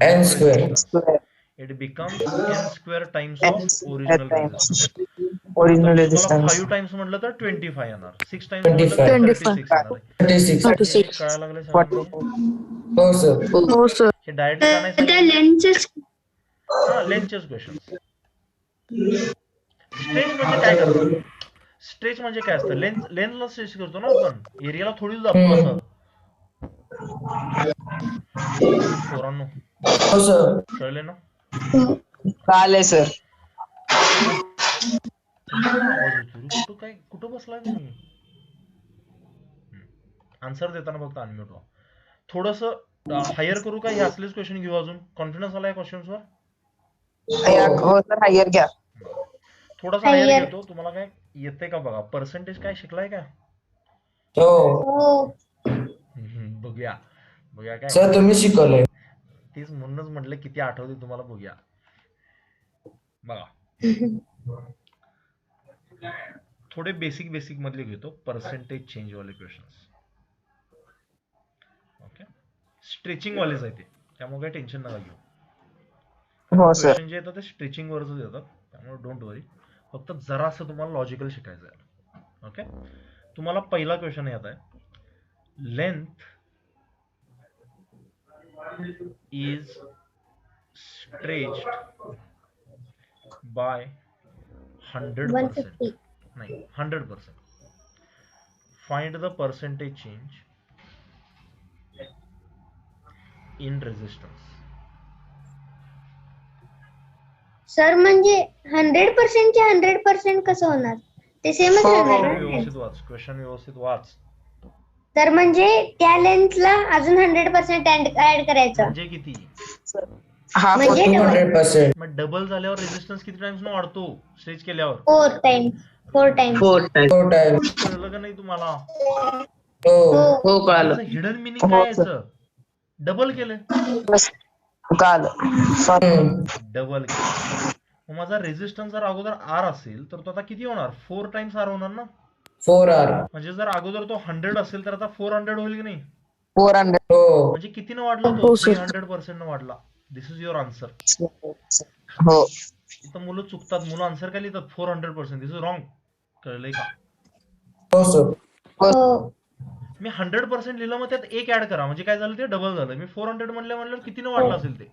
new square. Resistance, square it becomes N square times N of square original times resistance. Original तुम्हाला रेजिस्टन्स 5 टाइम्स म्हटलं तर 25 येणार, 6 टाइम्स म्हटलं तर 25. 36 येणार आहे. 36. हे 36. कळायला लागले सगळ्यांना? 44 हो सर. हो सर. हे डायरेक्ट का नाही त्या सांगितलं? लेन्सचे हा, लेंथचेच क्वेश्चन्स. स्ट्रेच म्हणजे काय करतात? स्ट्रेच म्हणजे काय असतं? लेंथला स्ट्रेच करतो ना आपण, एरियाला थोडीच दाबतो असं. पोरांनो, हो सर. कळले ना? कळालंय सर. तुमचा काय आवाज होतो रे? कुठं बसलाय तुम्ही? आन्सर देताना फक्त अनम्यूट व्हा. थोडस हायर करू का? हे असलेच क्वेश्चन घेऊ अजून? कॉन्फिडन्स आलाय क्वेश्चन्सवर? हो सर, हायर घ्या. थोडासा हायर हायर घेतो. तुम्हाला काय येते का बघा? पर्सेंटेज काय शिकलाय का? हो हो बघूया बघूया काय. सर तुम्ही शिकवलंय. तेच म्हणूनच म्हटलं किती आठवते तुम्हाला, बघूया. बघा, थोडे बेसिक बेसिक मधले घेतो, पर्सेंटेज चेंज वाले क्वेश्चन्स. ओके, स्ट्रेचिंग वालेच आहे ते, त्यामुळे काही टेन्शन नका घेऊ. हो सर. क्वेश्चन जे येतात ते स्ट्रेचिंग वरच येतात, त्यामुळे डोंट वरी. फक्त जरा असं तुम्हाला लॉजिकल शिकायचं आहे. ओके, तुम्हाला पहिला क्वेश्चन येत आहे. Length is stretched by 100%. 150 नाही, 100%. Find the percentage change in resistance. Sir म्हणजे 100% चे 100% कसं होणार? ते सेमच हो, राहणार क्वेश्चन ना? व्यवस्थित वाच, क्वेश्चन व्यवस्थित वाच. तर म्हणजे त्या लेन्सला अजून 100% ऍड करायचं म्हणजे किती? हाफ म्हणजे होतो. 200%. मग डबल झाल्यावर रेजिस्टन्स किती टाइम्स न वाढतो स्ट्रेच केल्यावर? 4 टाइम्स 4 टाइम्स 4 टाइम. 4 टाइम्स. कळलं का नाही तुम्हाला? हो हो कळालं. याचं हिडन मिनिंग हो, काय याचं? डबल केलं, कळालं. सॉरी. डबल केलं. मग माझा रेजिस्टन्स जर अगोदर आर असेल तर तो आता किती होणार? 4 टाइम्स आर होणार ना. 4R. म्हणजे जर अगोदर तो 100 असेल तर आता 400 होईल की नाही? 400. हो म्हणजे कितीनं वाढला तो? हो सर. 300% न वाढला. दिस इज युअर आन्सर. हो. इथं मुलं चुकतात, मुलं आन्सर काय लिहितात? 400%. दिस इज रॉंग. कळलंय का? हो सर. हो मी 100% लिहिलं, मग त्यात एक ऍड करा, म्हणजे काय झालं? ते डबल झालं. मी 400 म्हणल्यावर कितीनं वाढलं असेल ते?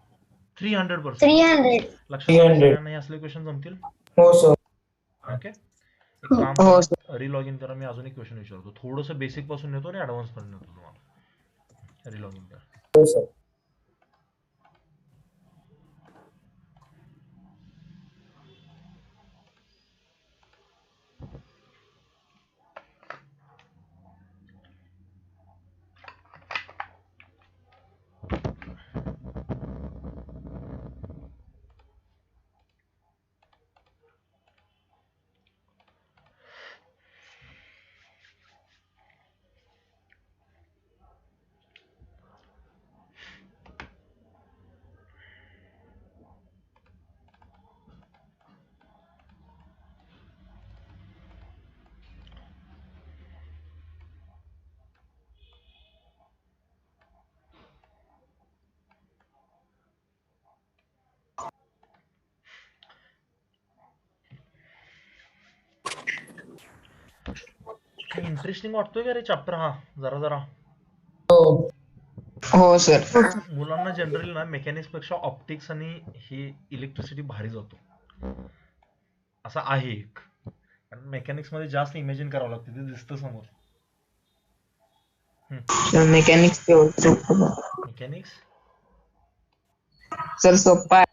300%. 300 लक्षात आलं 300. सगळ्यांना? हे असले क्वेश्चन जमतील. हो सर. ओके, एक काम हो करा, रिलॉग इन करा. मी अजून एक क्वेश्चन विचारतो, थोडंसं बेसिक पासून नेतो आणि ऍडव्हान्स पर्यंत नेतो तुम्हाला. रिलॉग इन करा. हो सर. इंटरेस्टिंग वाटतोय का रे चॅप्टर हा? जरा जरा हो सर. मुलांना जनरली ना मेकॅनिक्स पेक्षा ऑप्टिक्स आणि ही इलेक्ट्रिसिटी भारी जातो असं आहे एक. कारण मेकॅनिक्स मध्ये जास्त इमॅजिन करावं लागतं, ते दिसतं समोर. मेकॅनिक्स मेकॅनिक्स सर सोप्पा आहे.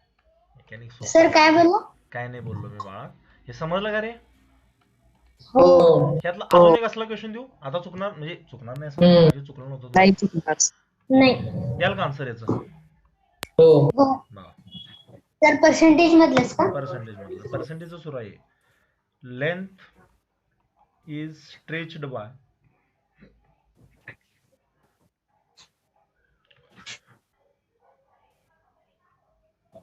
मेकॅनिक्स सर काय बोलला? काय नाही बोललो मी बाळा. हे समजलं का रे? हो. ह्यातला अजून एक असला क्वेश्चन देऊ? आता चुकणार म्हणजे चुकणार नाही असं म्हणजे चुकलं नव्हतं नाही तुला. चुकणार. नाही. द्याल का आन्सर याचं? हो. हो. बघा सर पर्सेंटेज मधलंच का? पर्सेंटेज मधलं. पर्सेंटेजचं सुरू आहे. Length is stretched by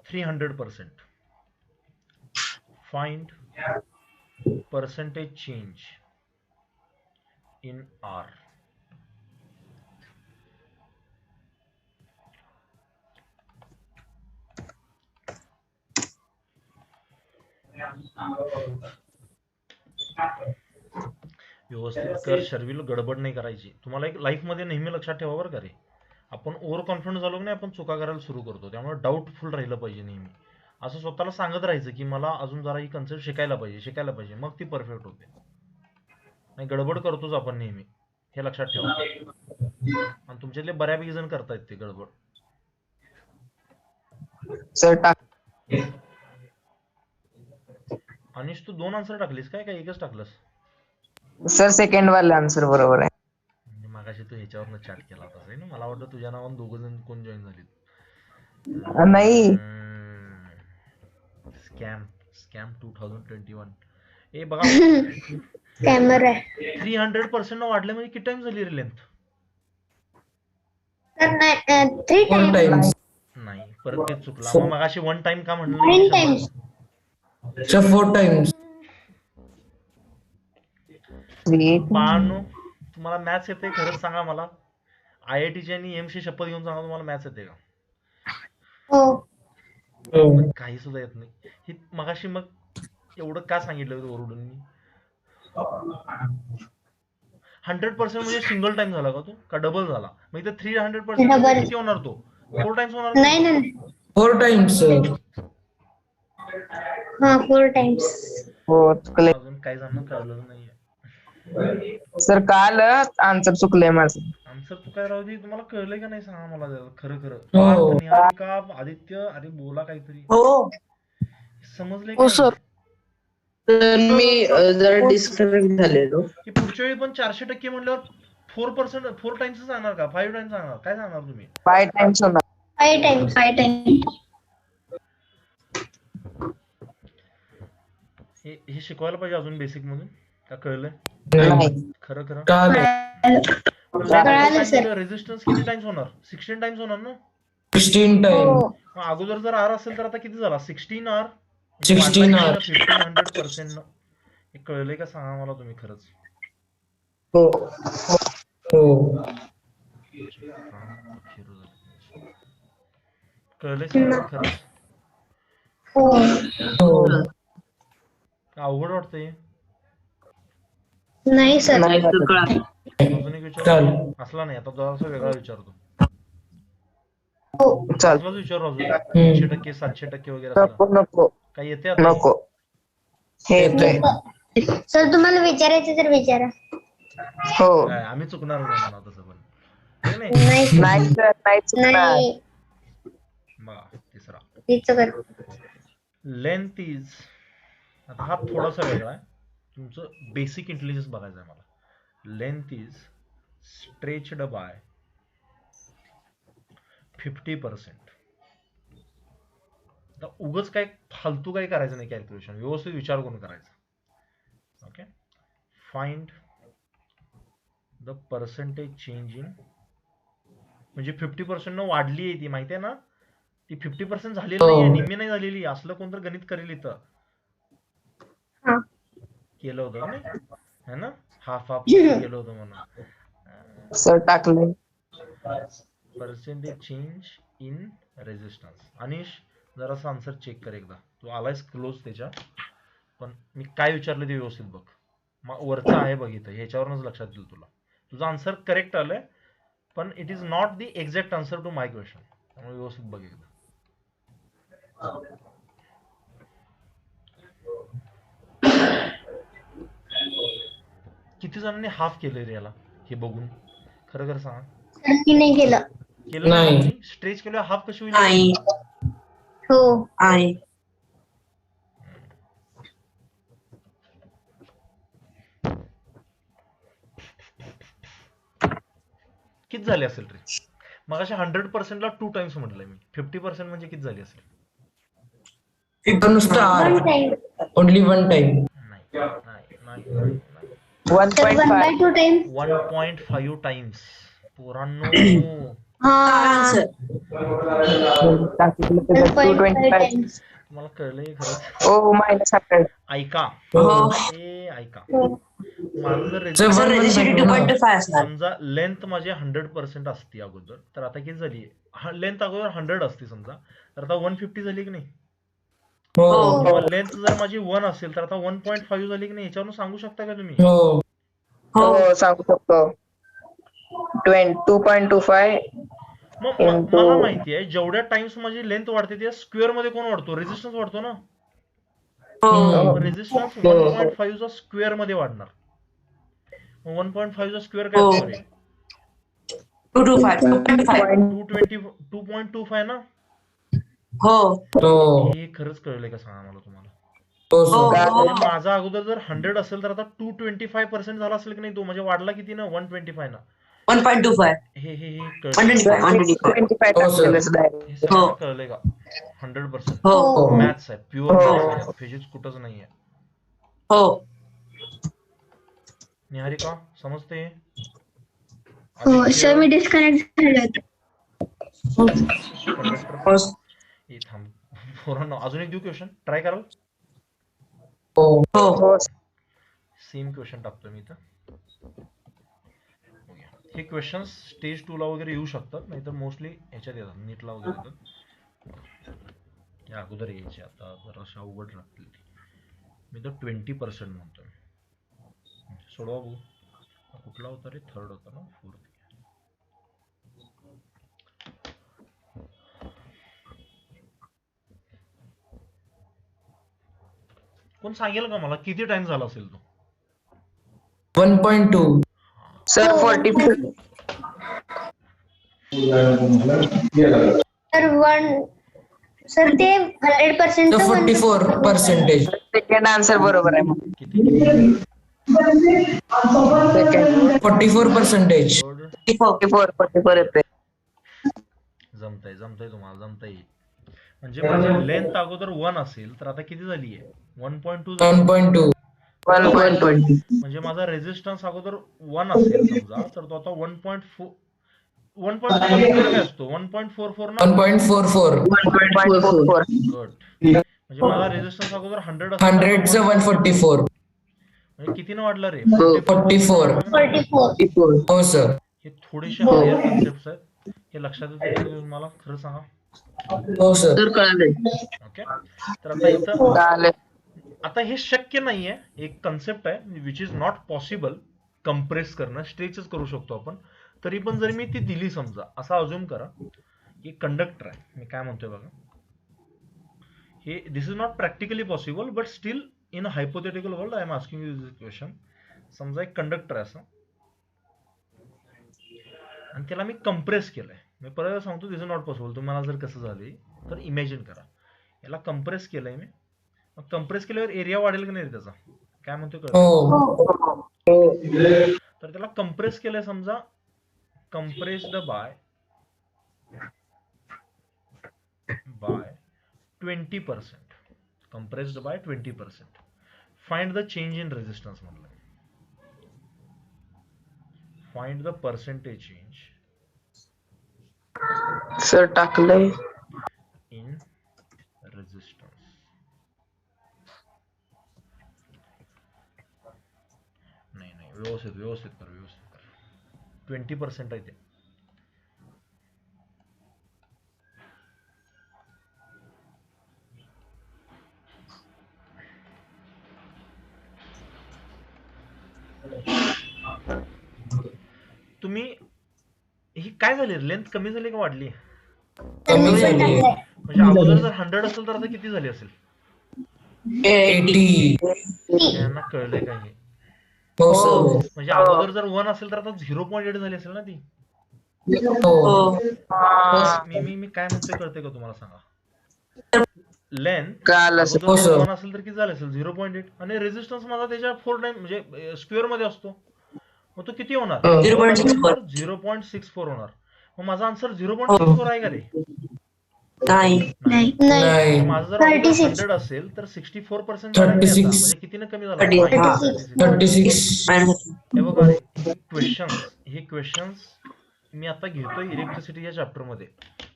300%. Find percentage change in R. व्यवस्थित कर शर्विल, गडबड नाही करायची. तुम्हाला एक लाईफ मध्ये नेहमी लक्षात ठेवा बरं का रे, आपण ओव्हर कॉन्फिडन्स झालो की नाही आपण चुका करायला सुरू करतो. त्यामुळे डाऊटफुल राहिलं पाहिजे नेहमी. असं स्वतःला सांगत राहायचं की मला अजून जरा ही कन्सेप्ट शिकायला पाहिजे, मग ती परफेक्ट होते. नाही गडबड करतोच आपण नेहमी, हे लक्षात ठेवा. आणि तुमच्यातले बऱ्यापैकी जण करतायत ते गडबड. सर टाक. अनिश तू 2 आन्सर टाकलीस काय एकच टाकलंस? सर सेकंड वाला आन्सर बरोबर आहे. म्हणजे मागाशी तू ह्याच्यावरनं चॅट केला होतास ना, मला वाटतं तुझ्या नावानं 2 जण कोण जॉईन झालीत. नाही. स्कॅम 2021. ए बघा कॅमेरा आहे. 300% वाढले म्हणजे किती टाइम झाली रे लेंथ? तर नाही 3 4 टाइम्स. टाइम्स. नाही परत तेच चुकला. मग मगाशी 1 टाइम का म्हणलं 9 नाही? टाइम्स. Sir 4 times. बाळांनो तुम्हाला मॅथ्स येते खरंच सांगा मला. IIT आणि एमसी शपथ घेऊन सांगा, तुम्हाला मॅथ्स येते का? हो. काही सुद्धा येत नाही. ही मगाशी मग एवढं का सांगितलं होतं ओरडून मी? 100% म्हणजे सिंगल टाइम झाला का तो का डबल झाला? मग इथे 300% Double. किती होणार तो? 4 टाइम्स होणार नाही का? नाही 4 टाइम्स सर. हा 4 टाइम्स. हो चुकले. अजून काही जणांना कळलं नाहीये. सर काल आन्सर चुकलंय माझं. आन्सर तू काय राहू दे, तुम्हाला कळलंय का नाही सांगा मला जरा, खरं खरं. हो. पार्थ, निहारिका, आदित्य, अरे बोला काहीतरी. हो. समजलंय हो का सर. नाही? तर मी जरा डिस्कनेक्ट झालेलो. की पुढच्या वेळी पण 400% म्हणल्यावर 4 टाइम्स सांगणार का 5 टाइम्स सांगणार? काय सांगणार तुम्ही? 5 टाइम्स होणार. 5 टाइम्स. 5 टाइम्स. हे शिकवायला पाहिजे अजून बेसिक म्हणून का कळलंय? नाही. खरं खरं कळालं सर. रेजिस्टन्स किती टाइम्स होणार? 16 टाइम्स होणार ना? 16 टाइम. हो. मग अगोदर जर R असेल तर आता किती झाला? 16 R. 16 R. 1500%. हे कळलंय का सांगा मला तुम्ही खरंच? हो. हो. कळलंय सगळ्यांना खरंच? हो. हो. अवघड वाटतंय. नाही सर. नाही तर कळालं. अजून एक विचार असला नाही, आता जरासा वेगळा विचारतो. हो. चाल. असलाच विचारू अजून 300%, 700% वगैरे असला. नको. काही येते आता? नको. हे येतंय. सर तुम्हाला विचारायचं तर विचारा. हो. काय आम्ही चुकणार नाही म्हणा तसं पण. हे नाही नाही नाही सर नाही चुकणार. नाही. बघा तिसरा. तिचं कर. लेंथ इज, आता हा थोडासा वेगळा आहे. तुमचं बेसिक इंटेलिजन्स बघायचं आहे मला. Length is stretched by 50%. आता उगच काय फालतू काही करायचं नाही कॅल्क्युलेशन, व्यवस्थित विचार करून करायचं. Okay. Find the percentage change in, म्हणजे 50% न वाढली आहे ती माहिती आहे ना? ती 50% झालेली नाहीये, निम्मी नाही झालेली. असलं कोणतं गणित करेल इथं. हा. केलं होतं नाही है ना? हाफ केलं होतं म्हणून. सर टाकले. Percentage change in resistance. Anish जरासा आन्सर चेक कर एकदा. तू आलायस क्लोज त्याच्या, पण मी काय विचारलं ते व्यवस्थित बघ. वरचा आहे बघ इथं, ह्याच्यावरूनच लक्षात येईल तुला. तुझं आन्सर करेक्ट आलंय, पण it is not the exact answer to my question. त्यामुळे व्यवस्थित बघ एकदा. किती जणांनी हाफ केलंय रे याला, हे बघून खरं खरं सांगा. सर मी नाही केलं. केलं नाही. नाही कोणी? स्ट्रेच केलं हाफ कशी होईल? नाही हो. आहे. किती झाले असेल रे? मग अशा 100%ला 2 टाइम्स म्हटलंय मी. 50% म्हणजे किती झाली असेल? इथं नुसतं R, one time. Only one time. नाही नाही नाही नाही नाही. 1.5. 1/2 टाइम. 1.5 टाइम्स. पोरांनो, हा. सर 1.5 225. टाइम्स. तुम्हाला कळलंय खरंच? Oh, -100. ऐका, हो. ऐका. हो. माझं जर सर, सर 1.5 रेजिस्टिव्हिटी 2.5 असणार. समजा लेंथ माझी 100% असती अगोदर, तर आता किती झाली? लेंथ अगोदर 100 असते समजा, तर आता 150 झाली की नाही? हो किंवा लेंथ जर माझी 1 असेल तर आता 1.5 झाली की नाही? याच्यावरून सांगू शकता का तुम्ही? हो हो हो, सांगू शकतो. 2.25 मग into मला माहिती आहे, जेवढ्या टाइम्स माझी लेंथ वाढते त्या स्क्वेअर मध्ये कोण वाढतो? रेजिस्टन्स वाढतो ना. हो रेजिस्टन्स 1.5 चा स्क्वेअर मध्ये वाढणार. 1.5 चा स्क्वेअर काय हो. असतो रे? 225 2.25 ना. हो हो हे खरंच कळलंय का सांगा मला तुम्हाला? हो हो सर. हो म्हणजे माझा अगोदर जर 100 असेल तर आता 225% झाला असेल की नाही? तो म्हणजे वाढला किती ना? 125 ना. 1.25 हे कळलं. 125 125 125 हो, sir. टाकलेलंच direct. हे सगळ्यांना कळलंय का? 100%. हो हो. मॅथ्स आहे, प्युअर हो. मॅथ्स आहे, फिजिक्स कुठंच नाहीये. हो निहारिका समजते? हो आदित्य, सर मी डिस्कनेक्ट झाले होते. कंडक्टर, हो हे थांब. पोरांनो, अजून एक देऊ क्वेश्चन, ट्राय कराल? हो हो हो. सेम क्वेश्चन टाकतो मी इथं. बघूया. हे क्वेश्चन स्टेज 2 ला वगैरे येऊ शकतात, नाहीतर मोस्टली ह्याच्यात येतात, नीटला वगैरे येतात. या अगोदर यायचे, आता जराशा अवघड राहतील. मी तर 20% म्हणतोय. सोडवा बघू. कुठला होता रे? थर्ड होता ना? फोर्थ. कोण सांगेल का मला किती टाइम झाला असेल तो? 1.2. सर 44. सर सर ते 100% तर 44%. सेकंड आन्सर बरोबर आहे मग. किती? सेकंड 44%. 44 येते. जमतंय तुम्हाला, जमतंय. म्हणजे माझी लेंथ अगोदर 1 असेल तर आता किती झाली आहे? 1.2 झाली. 1.2. 1.20. म्हणजे माझा रेजिस्टन्स अगोदर 1 असेल समजा, तर तो आता 1.4. 1.2 चा स्क्वेअर काय असतो? 1.44 ना. 1.44. 1.44. गुड. म्हणजे माझा रेजिस्टन्स अगोदर 100 असेल तर 100चं 144. 144. म्हणजे कितीनं वाढला रे? 44. 44. हो सर. हे थोडेसे हायर कन्सेप्ट आहेत, हे लक्षात येते का तुम्हाला? खरं सांगा. हो सर. तर कळाले. ओके. तर आता इथं, चालेल. आता हे शक्य नाहीये, एक कन्सेप्ट आहे which is not possible. Compress करणं, स्ट्रेचच करू शकतो आपण. तरी पण जर मी ती दिली समजा, असा अज्युम करा की कंडक्टर आहे. मी काय म्हणतोय बघा, हे this is not practically possible, but still in a hypothetical world I am asking you this question. समजा एक कंडक्टर आहे असं, आणि त्याला मी कंप्रेस केलंय. मी परत सांगतो, दिस इज नॉट पॉसिबल. तुम्हाला जर कसं झाले तर इमॅजिन करा, याला कंप्रेस केलंय मी. मग कंप्रेस केल्यावर एरिया वाढेल की नाही त्याचा? काय म्हणतोय कळलं? हो तर त्याला कंप्रेस केलंय समजा, compressed by 20%. Compressed by 20%. Find the change in resistance म्हटलं. Find the percentage change sir टाकलंय. In resistance. नाही व्यवस्थित कर. 20% आहे ते. तुम्ही ही काय झाली, लेंथ कमी झाली का वाढली? कमी झाली. म्हणजे अगोदर जर 100 असेल तर आता किती झाली असेल? 80. यांना कळलंय का हे? हो सर. म्हणजे अगोदर जर 1 असेल तर आता 0.8 झाली असेल ना ती. हो. मी काय म्हणतोय कळतंय का तुम्हाला? सांगा. लेंथ कळालं सर. अगोदर हो, जर सर. 1 असेल तर किती झाले असेल? 0.8. आणि रेजिस्टन्स माझा त्याच्या 4 टाइम म्हणजे स्क्वेअर मध्ये असतो, मग तो किती होणार? 0.64 होणार. मग माझा आन्सर 0.64 आहे का रे? नाही. नाही नाही. माझं जर अगोदर 36. 100 असेल तर 64% झाला की नाही आता? 36. म्हणजे कितीने कमी झाला? 36. 36. हे बघा, हे क्वेश्चन्स मी आता घेतोय इलेक्ट्रिसिटी या चॅप्टर मध्ये,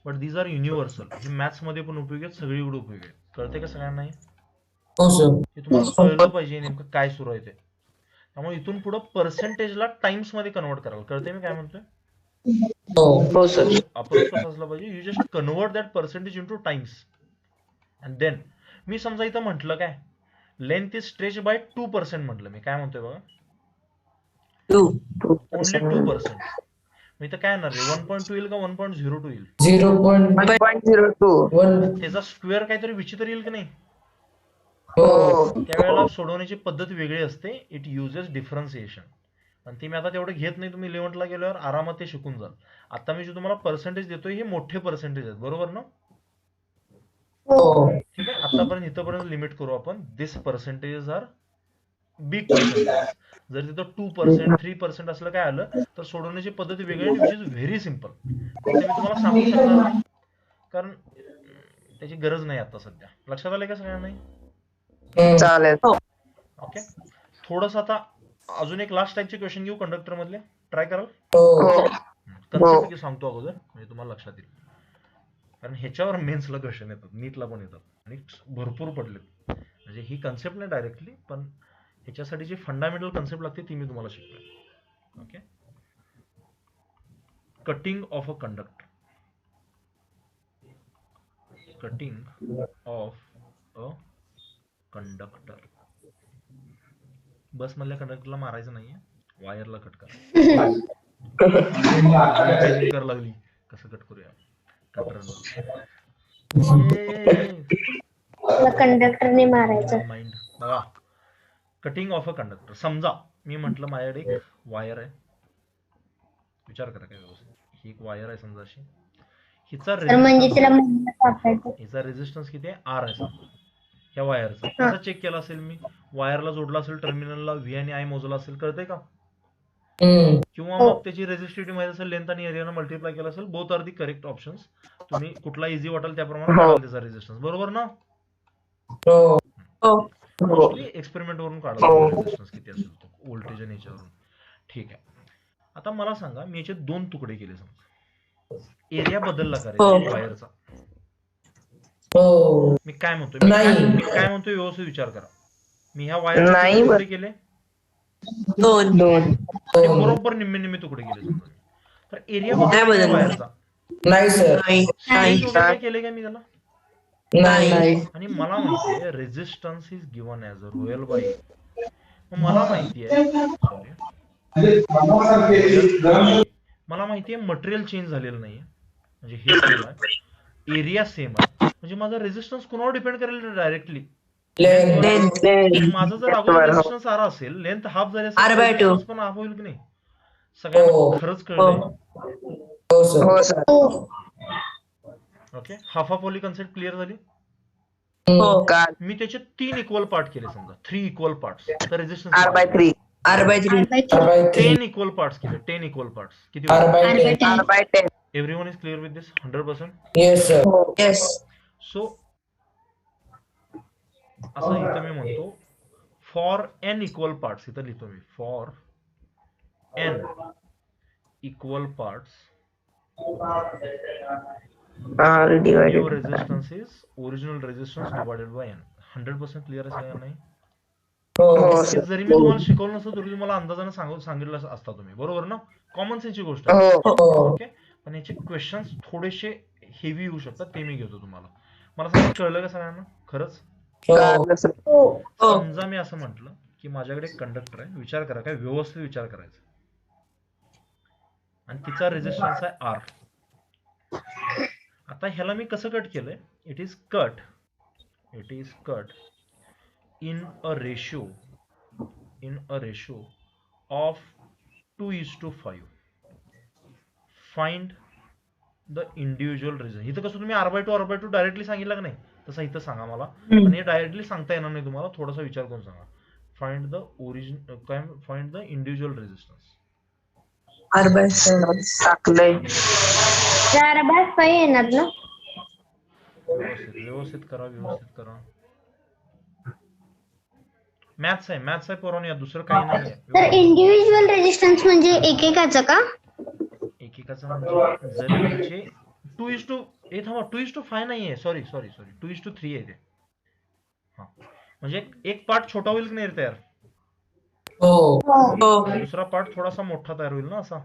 बट दीज आर युनिव्हर्सल. हे मॅथ्स मध्ये पण उपयोगी आहेत, सगळीकडे उपयोगी आहेत. कळते का सगळ्यांना? हो सर. हे तुम्हाला कळलं पाहिजे नेमकं काय सुरू आहे ते. त्यामुळे इथून पुढे पर्सेंटेजला टाइम्स मध्ये कन्वर्ट कराल. कळते मी काय म्हणतोय? हो. अप्रोच कसा असला पाहिजे? You just convert that percentage into times and than me समजा इथं म्हटलं काय, लेंथ इज स्ट्रेच बाय 2% म्हटलं. मी काय म्हणतोय बघा, ओनली 2%. मग इथं काय येणार रे? 1.2 येईल का 1.02 येईल? 0.1. 1.02. त्याचा स्क्वेअर काहीतरी विचित्र येईल की नाही? हो. त्यावेळेला सोडवण्याची पद्धत वेगळी असते. It uses differentiation. आणि ते मी आता तेवढं घेत नाही. तुम्ही 11th गेल्यावर आरामात ते शिकून जाल. आता मी जे तुम्हाला पर्सेंटेज देतोय हे मोठे पर्सेंटेज आहेत, बरोबर ना? हो. ठीक आहे. आतापर्यंत इथपर्यंत लिमिट करू आपण. दिस पर्सेंटेज आर बिग पर्सेंटेज. जर तिथं 2%, 3% असलं काय आलं तर सोडवण्याची पद्धत वेगळी आहे, विच इज व्हेरी सिम्पल. ते मी तुम्हाला सांगू शकणार नाही कारण त्याची गरज नाही आता सध्या. लक्षात आलंय का सगळ्यांना? चालेल. ओके. थोडंसं आता अजून एक लास्ट टाईपचे क्वेश्चन घेऊ कंडक्टर मधले. ट्राय कराल? हो. कन्सेप्ट सांगतो अगोदर म्हणजे तुम्हाला लक्षात येईल. कारण ह्याच्यावर मेन्सला क्वेश्चन येतात, नीटला पण येतात आणि भरपूर पडलेत. म्हणजे ही कन्सेप्ट नाही डायरेक्टली, पण ह्याच्यासाठी जी फंडामेंटल कन्सेप्ट लागते ती मी तुम्हाला शिकलोय. Okay. Cutting off a conductor. Cutting off a conductor. Bus मधल्या कंडक्टरला मारायचं नाहीये, वायरला कट करा. इमॅजिन करायला लागली कसं कट करूया कंडक्टरने मारायचं. माइंड बघा. Cutting off a conductor. समजा मी म्हटलं माझ्याकडे एक वायर आहे. विचार करा काय व्यवस्थित. ही एक वायर आहे समजा अशी. हिचा तर म्हणजे रेझिस्टन्स तिला मधनं कापायचं. हिचा रेझिस्टन्स किती आहे? R आहे समजा. ह्या वायरचा कसा चेक केला असेल मी? वायरला जोडला असेल, टर्मिनलला V आणि I मोजला असेल. कळतंय का? किंवा मग त्याची रेझिस्टिव्हिटी माहिती असेल, लेंथ आणि एरियानं मल्टिप्लाय केला असेल. Both are the correct options. तुम्ही कुठला इझी वाटेल त्याप्रमाणे काढाल त्याचा रेझिस्टन्स. बरोबर ना? मोस्टली एक्सपेरिमेंट वरून काढाल रेझिस्टन्स किती असेल तो, व्होल्टेज आणि याच्यावरून. ठीक आहे. आता मला सांगा, मी याचे 2 तुकडे केले समजा. एरिया बदलला का रे वायरचा? मी काय म्हणतोय व्यवस्थित विचार करा. मी ह्या वायरचे किती तुकडे केले? 2. आणि बरोबर निम्मे निम्मे तुकडे केले समजा. तर एरिया बदलला वायरचा? नाही सर. काय केले काय मी त्याला? नाही. आणि मला माहितीये resistance is given as a rho l by. मला माहितीये मटेरियल चेंज झालेलं नाहीये, म्हणजे हे सेम आहे, एरिया सेम आहे. म्हणजे माझा रेझिस्टन्स कोणावर डिपेंड करेल? डायरेक्टली माझा जर अगोदर रेझिस्टन्स R असेल, लेंथ हाफ झाली असेल, रेझिस्टन्स पण हाफ होईल की नाही? सगळ्यांना खरंच कळलंय? हो सर. ओके. हाफ ऑफ ओली कन्सेप्ट क्लिअर झाली? मी त्याचे 3 इक्वल पार्ट केले समजा, 3 इक्वल पार्ट्स. तर रेझिस्टन्स R/3. 10 इक्वल पार्ट्स केले, 10 इक्वल पार्ट्स. किती? R/10. Everyone is clear with this? 100%? Yes sir. So असं इथं मी म्हणतो, फॉर n इक्वल पार्ट्स. इथं लिहितो मी, for n equal parts your resistance is original resistance divided by n. 100% clear आहे सगळ्यांना? जरी मी तुम्हाला शिकवलं नसतं तरी तुम्हाला अंदाजाने सांगितलं असता तुम्ही, बरोबर ना? कॉमन सेन्सची गोष्ट आहे. ओके. पण याचे क्वेश्चन्स थोडेसे हेवी येऊ शकतात, ते मी घेतो तुम्हाला. मला सांगा, कळलं का सगळ्यांना? खरंच? समजा मी असं म्हटलं की माझ्याकडे एक कंडक्टर आहे, विचार करा, काय व्यवस्थित विचार करायचा, आणि तिचा रेझिस्टन्स आहे आर. आता ह्याला मी कसं कट केलंय, it is cut in a ratio of 2:5. Find the individual resistance. इथं कसं तुम्ही R/2 डायरेक्टली सांगितलं का नाही, तसं इथं सांगा मला, पण हे डायरेक्टली सांगता येणार नाही तुम्हाला, थोडासा विचार करून सांगा. Find the individual resistance. टाकलंय. 4/5 येणार ना. व्यवस्थित करा. मॅथ्स आहे पोरांनो, या दुसरं काही नाही तर आहे. इंडिव्हिज्युअल रेजिस्टन्स म्हणजे एकेकाचं का? एकेकाचं म्हणजे जर तुमचे 2:5 नाहीये, सॉरी 2:3 आहे ते. हा, म्हणजे एक पार्ट छोटा होईल की नाही रे तयार, दुसरा पार्ट थोडासा मोठा तयार होईल ना असा.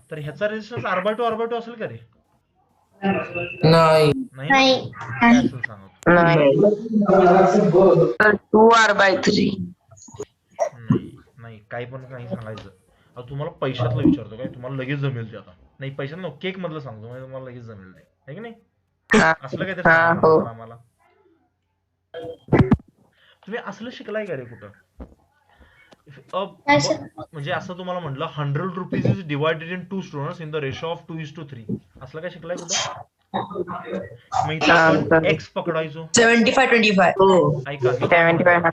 तर ह्याचा रेजिस्टन्स R/2 असेल का रे? नाही. नाही काय असेल सांगा. नाही. तर 2R/3. नाही काही सांगायचं. आता तुम्हाला पैशातलं विचारतो काय, तुम्हाला लगेच जमेल ते. आता नाही पैशात ना, केक मधलं सांगतो म्हणजे तुम्हाला लगेच जमेल ते, आहे की नाही? असलं काय ते सांगा आम्हाला. तुम्ही असलं शिकलाय का रे कुठं? म्हणजे असं तुम्हाला म्हटलं 100 rupees is divided in 2 students in the ratio of 2:3, असलं काय शिकलाय कुठं? मग इथं आपण एक्स पकडायचो. 75-25. ऐका, 75.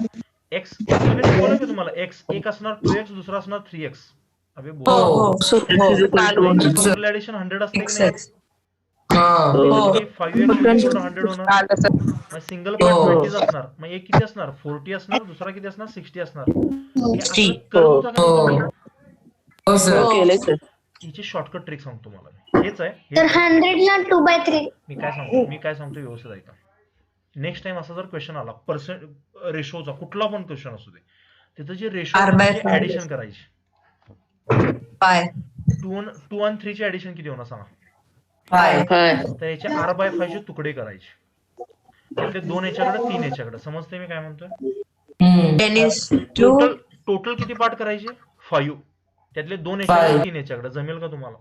एक्स शिकवलं का तुम्हाला? एक्स एक असणार 2x, दुसरा असणार 3x. अबे ऍडिशन 100 असते की नाही? 5x 100 होणार. मग सिंगल पार्ट 20 असणार, मग एक किती असणार? 40 असणार, दुसरा किती असणार? 60 असणार. हिची शॉर्टकट ट्रिक सांगतो तुम्हाला, हेच आहे. तर 100 ला 2/3. मी काय सांगतो व्यवस्थित ऐका. नेक्स्ट टाइम असा जर क्वेश्चन आला पर्सेंट रेशोचा, कुठला पण क्वेश्चन असू दे, तिथं जे रेशो ऍडिशन करायची, 2 आणि 3 ची ऍडिशन किती होणार सांगा? 5. तर याचे R/5 चे तुकडे करायचे, त्यातले 2 याच्याकडे 3 याच्याकडे. समजते मी काय म्हणतोय? टोटल किती पार्ट करायचे? 5. त्यातले 2 याच्याकडे 3 याच्याकडे. जमेल का तुम्हाला?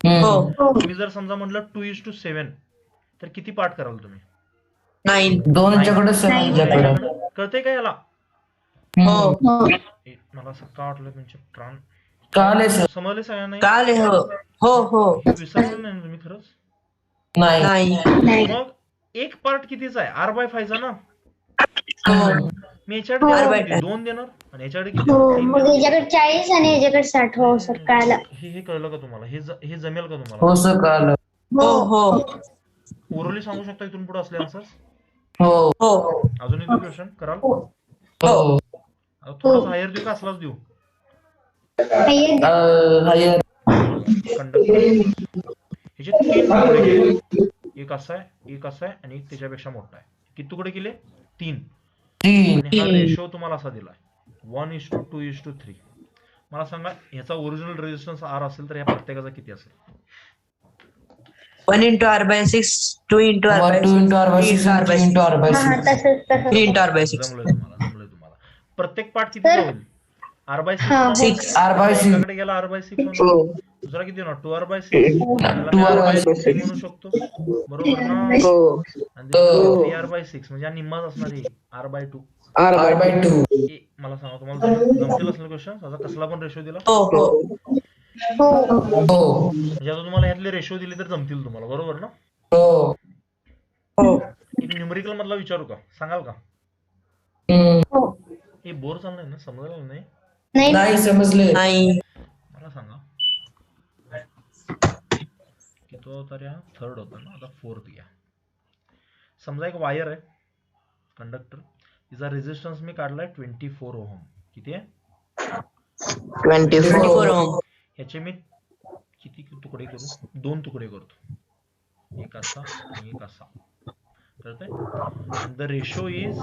तुम्ही जर समजा म्हटलं 2:7, तर किती पार्ट कराल तुम्ही? 9. 2 कळतंय का याला? मला असं का वाटलं तुमचे प्राण समजले सगळ्यांना? विसरले नाही तुम्ही खरंच? मग एक पार्ट कितीचा आहे? R/5 ना. मी याच्याकडे 2 देणार आणि याच्याकडे किती? मग याच्याकडे 40 आणि याच्याकडे 60. हो सर कळलं. हे कळलं का तुम्हाला? हे जमेल का तुम्हाला? हो सर कळलं. ओरली सांगू शकता इथून पुढे असले आन्सर्स? अजून एक क्वेश्चन कराल? थोडासा हायर देऊ का असलाच देऊ? हायर. कंडक्टर ह्याचे 3 तुकडे केले, एक असा आहे आणि एक त्याच्यापेक्षा मोठा आहे. किती तुकडे केले? 3. आणि हा रेशो तुम्हाला असा दिलाय 1:2:3. मला सांगा ह्याचा ओरिजिनल रेजिस्टन्स R असेल तर या प्रत्येकाचा किती असेल? 1 into R/6, 2 into R/6, 2 into R/6, 3 into R/6. 3 into R/6. जमलंय तुम्हाला. प्रत्येक पार्ट किती होईल? R/6. R/6. कडे गेला R/6 होणार. दुसरा किती होणार? 2R/6. R/6 म्हणू शकतो, बरोबर ना? आणि 3R/6 म्हणजे निम्माच असणार आहे R/2. मला सांगा तुम्हाला जमतील असले क्वेश्चन? आता कसला पण रेशो दिला म्हणजे आता तुम्हाला ह्यातले रेशो दिले तर जमतील तुम्हाला, बरोबर ना? एक न्यूमेरिकल मधला विचारू का? सांगाल का? हे बोर चाललंय ना, समजलं नाही? नाही समजले. मला सांगा की तो तर हा 3rd होता ना, आता 4th घ्या. समजा एक वायर आहे, कंडक्टर, तिचा रेजिस्टन्स मी काढलाय 24 ओहम. किती आहे? 24 ohm. ह्याचे मी किती तुकडे करू? 2 तुकडे करतो, एक असा आणि एक असा. The ratio is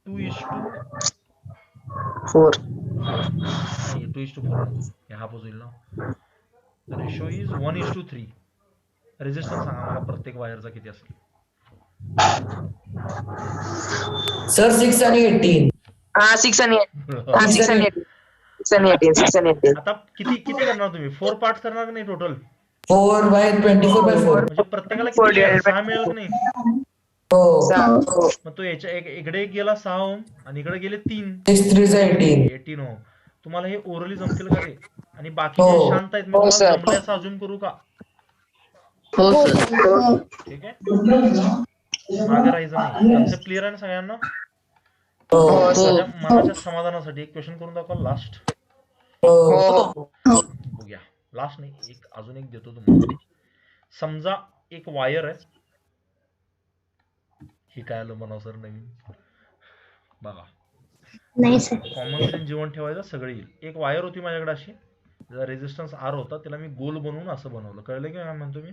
2:4. हे हा होईल ना. The ratio is 1:3. रेजिस्टन्स सांगा मला प्रत्येक वायरचा किती असेल? सर 6 आणि 18. हा 6 आणि 6 आणि 18. 6 आणि 18. 6 आणि 18. आता किती किती करणार तुम्ही? 4 पार्ट करणार की नाही टोटल? 4/24/4. म्हणजे प्रत्येकाला किती मिळेल? 6 मिळेल की नाही? हो. हो. मग तो याच्या इकडे एक गेला 6 ओम आणि इकडे गेले 3 6 3 18. 18 ओम. तुम्हाला हे ओरली जमतील का रे? आणि बाकीचे हो. शांत आहेत, मी हो, तुम्हाला सर. जमले असं अज्युम करू का? हो सर. ठीक आहे, मागे राहायचं नाही. कन्सेप्ट क्लिअर आहे ना सगळ्यांना? हो. माझ्या मनाच्या समाधानासाठी एक क्वेश्चन करून दाखवा लास्ट. हो. हो. बघूया. लास्ट नाही, एक अजून एक देतो तुम्हाला. समजा एक वायर आहे. हे काय आलं म्हणावं सर नवीन? बघा, नाही सर. कॉमन सेन्स जीवन ठेवायचं, सगळे येईल. एक वायर होती माझ्याकडे अशी, त्याचा रेजिस्टन्स आर होता, त्याला मी गोल बनवून असं बनवलं. कळलं की काय म्हणतो मी?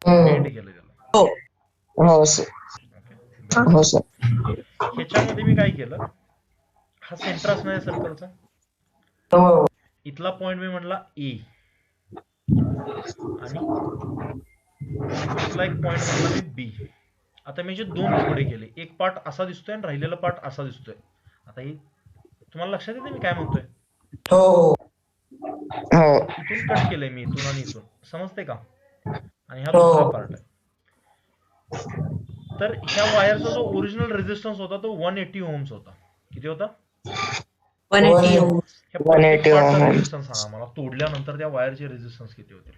बेंड केलं त्याला. हो सर. ओके. हो सर. ह्याच्यामध्ये मी काय केलं, हा सेंटर असणार आहे सर्कलचा. हो. इथला पॉइंट मी म्हटला ए, आणि इथला एक पॉइंट म्हटला मी बी. आता मी जे दोन तुकडे केले, एक पार्ट असा दिसतोय आणि राहिलेला पार्ट असा दिसतोय. आता ही तुम्हाला लक्षात येते मी काय म्हणतोय? हो. हो. इथून कट केलंय मी, इथून आणि इथून, समजते का? आणि हा हो. दुसरा पार्ट आहे. तर ह्या वायरचा जो ओरिजिनल रेजिस्टन्स होता तो 180 ओहम्स होता. किती होता? 180 ohm. ह्या प्रत्येक 180 पार्टचा ohm. रेजिस्टन्स सांगा मला. तोडल्यानंतर त्या वायरचे रेजिस्टन्स किती होते?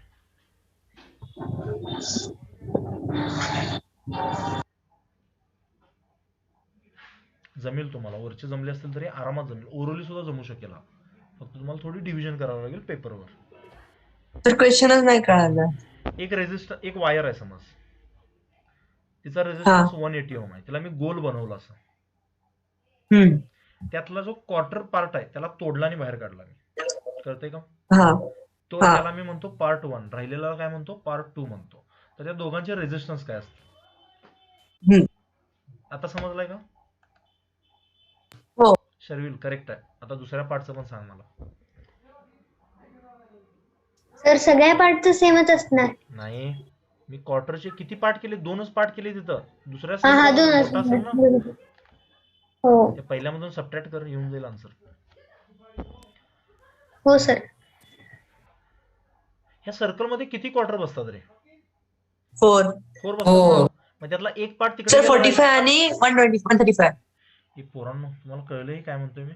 जमेल तुम्हाला, वरचे जमले असतील तरी आरामात जमेल. ओरली सुद्धा जमू शकेल हा. फक्त तुम्हाला थोडी डिव्हिजन करावं लागेल पेपरवर. तर क्वेश्चनच नाही कळालं. एक वायर आहे समज, तिचा रेजिस्टन्स 180 ओम आहे. तिला मी गोल बनवला असं. हम्म. त्यातला जो क्वार्टर पार्ट आहे त्याला तोडला आणि बाहेर काढला मी. कळतंय का? हा. तो त्याला मी म्हणतो पार्ट 1, राहिलेला काय म्हणतो? पार्ट 2 म्हणतो. तर त्या दोघांचे रेजिस्टन्स काय असते? आता समजलंय का? हो. शर्विल करेक्ट आहे. आता दुसऱ्या पार्टचं पण सांग मला. सर सगळ्या पार्टचं सेमच असणार. नाही, मी क्वार्टरचे किती पार्ट केले? 2च पार्ट केले तिथं. दुसऱ्या हा हा सेटला दोन मोठा असेल ना. असणार. हो त्या पहिल्यामधून सबट्रॅक्ट कर, येऊन जाईल आन्सर. हो सर. ह्या सर्कल मध्ये किती क्वार्टर बसतात रे? 4. 4 बसतात ना. मग त्यातला एक पार्ट तिकडे सर गेला 45 आणि 120 135. हे पोरांनो, तुम्हाला कळलंय काय म्हणतोय मी?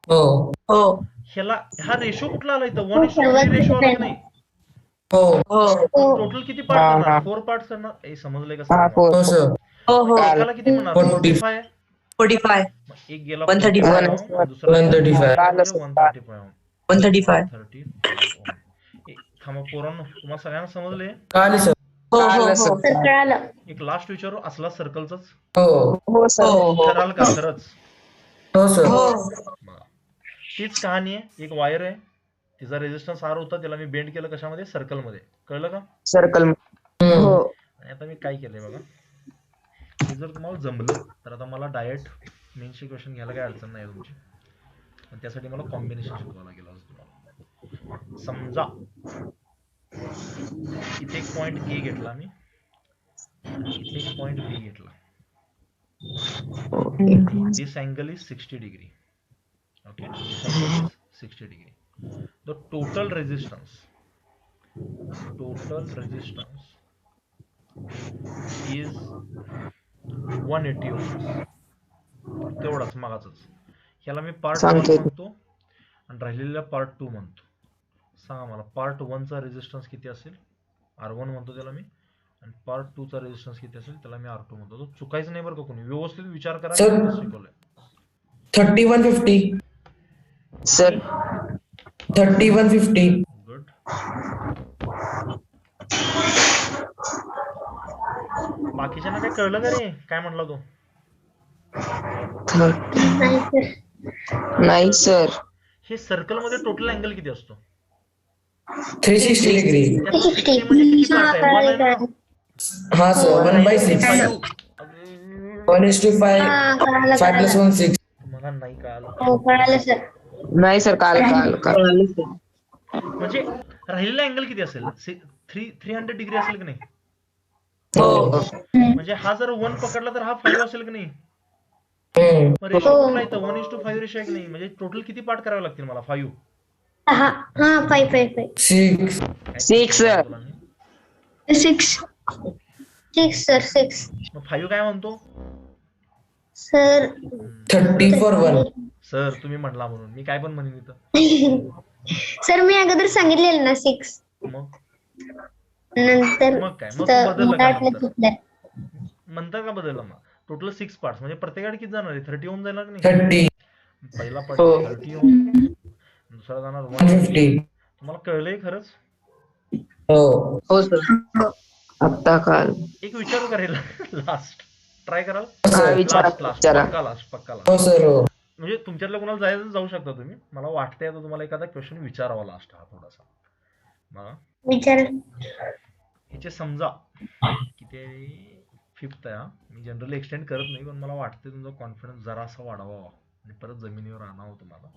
हो. हो. ह्याला हा रेशो कुठला आला इथं? 1:3 रेशो आला की नाही? हो. हो. टोटल किती पार्ट हा, करणार? हा. 4 पार्ट करणार. हे समजलंय का हा, सर? हो. हो सर. हो. हो. एकाला किती म्हणणार? 40. 45. 45. मग एक गेला 135. 45 ओम, दुसरा 135. 135 ओम. 135. 135 ओम. थांबा पोरांनो, तुम्हाला सगळ्यांना समजले? कळाली सर. हो. हो. कळालं, हो. सर. सर कळालं. एक लास्ट विचारू, असला सर्कलचाच हो. हो सर. हो. कराल का खरंच? हो सर. हो. बघा, तीच कहाणी आहे. एक वायर आहे, तिचा रेजिस्टन्स आर होता, त्याला मी बेंड केलं कशामध्ये? सर्कलमध्ये. कळलं का? सर्कल. हो. आणि आता मी काय केलंय बघा, हे जर तुम्हाला जमलं तर आता मला डायरेक्ट मेन्सचे क्वेश्चन घ्यायला काही अडचण नाही तुमची. पण त्यासाठी मला कॉम्बिनेशन शिकवावं लागेल आज तुम्हाला. समजा इथे एक पॉइंट ए घेतला मी, इथे एक पॉइंट बी घेतला. This angle is 60 degree. Okay, this angle is 60 degree. The total resistance is 180 ohms. तेवढाच मागाचाच. ह्याला मी पार्ट 1 सांगतोय. म्हणतो आणि राहिलेला पार्ट 2 म्हणतो. सांगा मला, पार्ट 1 चा रेजिस्टन्स किती असेल? R1 म्हणतो त्याला मी, आणि पार्ट 2 चा रेजिस्टन्स किती असेल त्याला मी R2 म्हणतो. तो चुकायचं नाही बरं का कोणी, व्यवस्थित विचार करा. सर. शिकवलंय 3150. सर. 3150. गुड. बाकीच्यांना काय कळलं का रे? काय म्हणला तो? नाही सर. नाही सर. हे सर्कल मध्ये टोटल अँगल किती असतो? 360 डिग्री. त्यात 60 म्हणजे किती पार्ट आहे? 1 आहे ना? हा सर. 1/6. 1:5. हा कळालं 5 + 1 6. तुम्हाला नाही कळालं. हो कळालं सर. नाही सर. काल. म्हणजे राहिलेला अँगल किती असेल? 300 डिग्री असेल की नाही? हो. म्हणजे हा जर 1 पकडला तर हा 5 असेल की नाही? हम्म. मग रेशो कुठला येतं? 1:5 रेशो आहे की नाही? म्हणजे टोटल किती पार्ट करावे लागतील मला? 5. हा हा 5 6. 6 sir. तुला मी. 6 सर 6 मग 5 काय म्हणतो? Sir 30 for 1. सर तुम्ही म्हणला म्हणून मी काय पण म्हणेन इथं. सर मी अगोदर सांगितलेलं ना 6 मग नंतर मग काय? मग तर तू बदललं मला का वाटलं नंतर? चुकलं. नंतर का बदललं मग? टोटल 6 पार्ट्स म्हणजे प्रत्येकाकडे किती जाणार आहे? 30 होऊन जाणार की नाही? 30. पहिला पार्ट हो. 30 होऊन, दुसरा जाणार 150. 150. तुम्हाला कळलंय खरंच? हो. हो सर. आता काल. एक विचारू करेल लास्ट ट्राय कराल? हा विचारा लास्ट विचारा. पक्का हो सर. हो. म्हणजे तुमच्यातलं कोणाला जायचं जाऊ शकता तुम्ही. मला वाटतंय आता तुम्हाला एखादा क्वेश्चन विचारावा लास्ट हा थोडासा. बघा विचार ह्याचे समजा किती 5th आहे हा. मी जनरली एक्सटेंड करत नाही पण मला वाटतं तुमचा कॉन्फिडन्स जरासा वाढवावा आणि परत जमिनीवर आणावं तुम्हाला.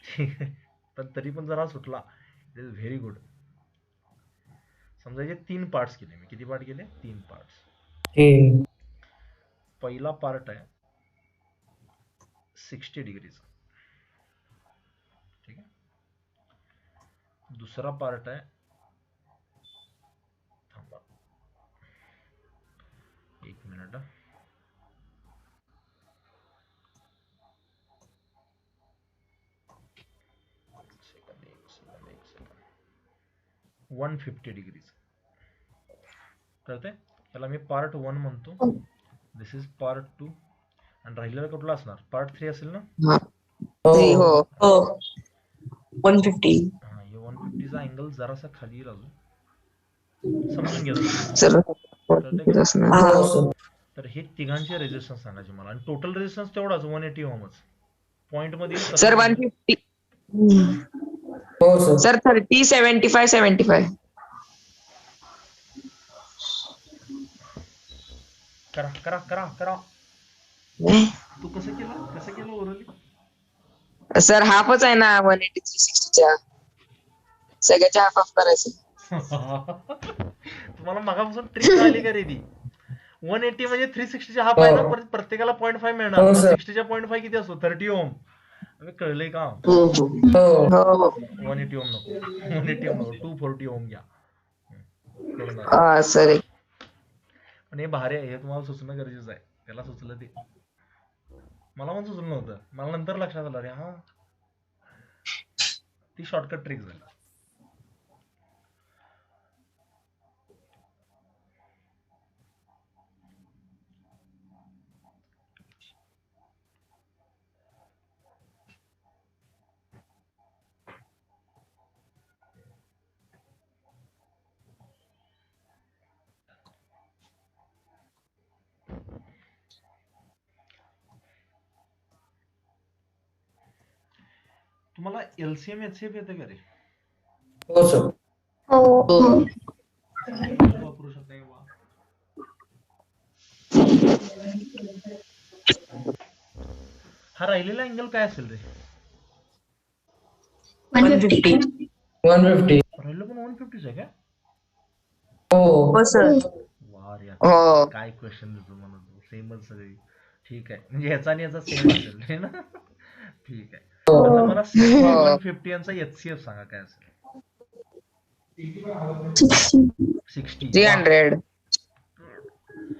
ठीक आहे. पण तरी पण जरा सुटला. It is very good. समजा याचे 3 पार्ट्स केले मी. किती पार्ट केले? 3 पार्ट्स. ठीक. पहिला पार्ट आहे 60 डिग्रीचा. ठीक आहे. दुसरा पार्ट आहे, थांबा 1 मिनिट. एक सेकंड 150 डिग्रीज कळतंय? त्याला मी पार्ट 1 म्हणतो. दिस इज पार्ट 2 आणि राहिलेला कुठला असणार? पार्ट 3 असेल ना? हा. Three, हो. हो. Oh. 150. हा हे 150चा अँगल जरासा खाली येईल अजून. समजून घ्या तुम्ही. सर कळतंय का? असणार. हो सर. तर हे तिघांचे रेजिस्टन्स सांगायचे मला आणि टोटल रेजिस्टन्स तेवढाच 180 ओहमच. पॉइंट मध्ये येईल सर तसं. 150. हो सर. सर 30, 75, 75. करा करा करा करा. Eh? तू कसं केलं ओरली? सर हाफच आहे ना 180, 360च्या. सगळ्याच्या हाफ करायचं. तुम्हाला मगापासून ट्रिक आली का रे ती? 180 म्हणजे 360च्या हाफ आहे ना, परत प्रत्येकाला 0.5 मिळणार. हो, सर. 60च्या 0.5 किती असतो? 30 ओम. अरे कळलंय का? हो हो हो. हो. 180 ओम नको. 180 ओम नको. 240 ओम घ्या. कळून जाईल. हा सर. पण हे भारी आहे. हे तुम्हाला सुचणं गरजेचं आहे. त्याला सुचलं ते. मला पण सुचलं नव्हतं. मला नंतर लक्षात आलं, अरे हा ती शॉर्टकट ट्रिक झाली. तुम्हाला LCM HCF येतं का रे? हो सर. हो वापरू शकता का बा? हा राहिलेला अँगल काय असेल रे? 150. 150. राहिलं पण 150 आहे का? हो. हो सर. वा रे, हो. काय क्वेश्चन देतो मला तू. सेमच सगळी. ठीक आहे. म्हणजे याचा आणि याचा सेम असेल हे ना? ठीक आहे. आता मला 150 यांचा HCF सांगा काय असेल? 60. 300.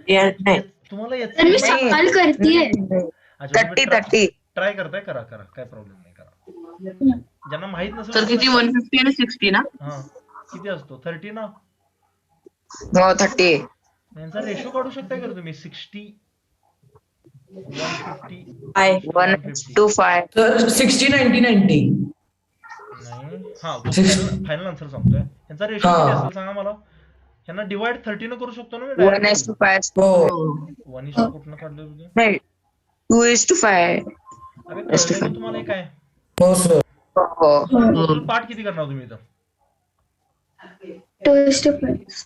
Yeah, नाही. तुम्हाला तर मी सवाल करतेय. 30. ट्राय करताय? करा करा, काय प्रॉब्लेम नाही, करा. ज्यांना माहित नसेल तर किती 150 आणि 60 ना? हा किती असतो? 30 ना? हो 30. यांचा रेशो काढू शकता का रे तुम्ही? 60 150 Five. 1:5. तर 60, 90, 90. नाही. हा फायनल आन्सर सांगतोय. यांचा रेशो हा. किती असेल सांगा मला. यांना डिवाइड 30 न करू शकतो ना मी 1:5. हो. 1 कुठनं काढलं तुझं? नाही 2:5. अरे कळलंय का तुम्हाला हे काय? हो सर. हो. टोटल पार्ट किती करणार तुम्ही इथं? 2:5.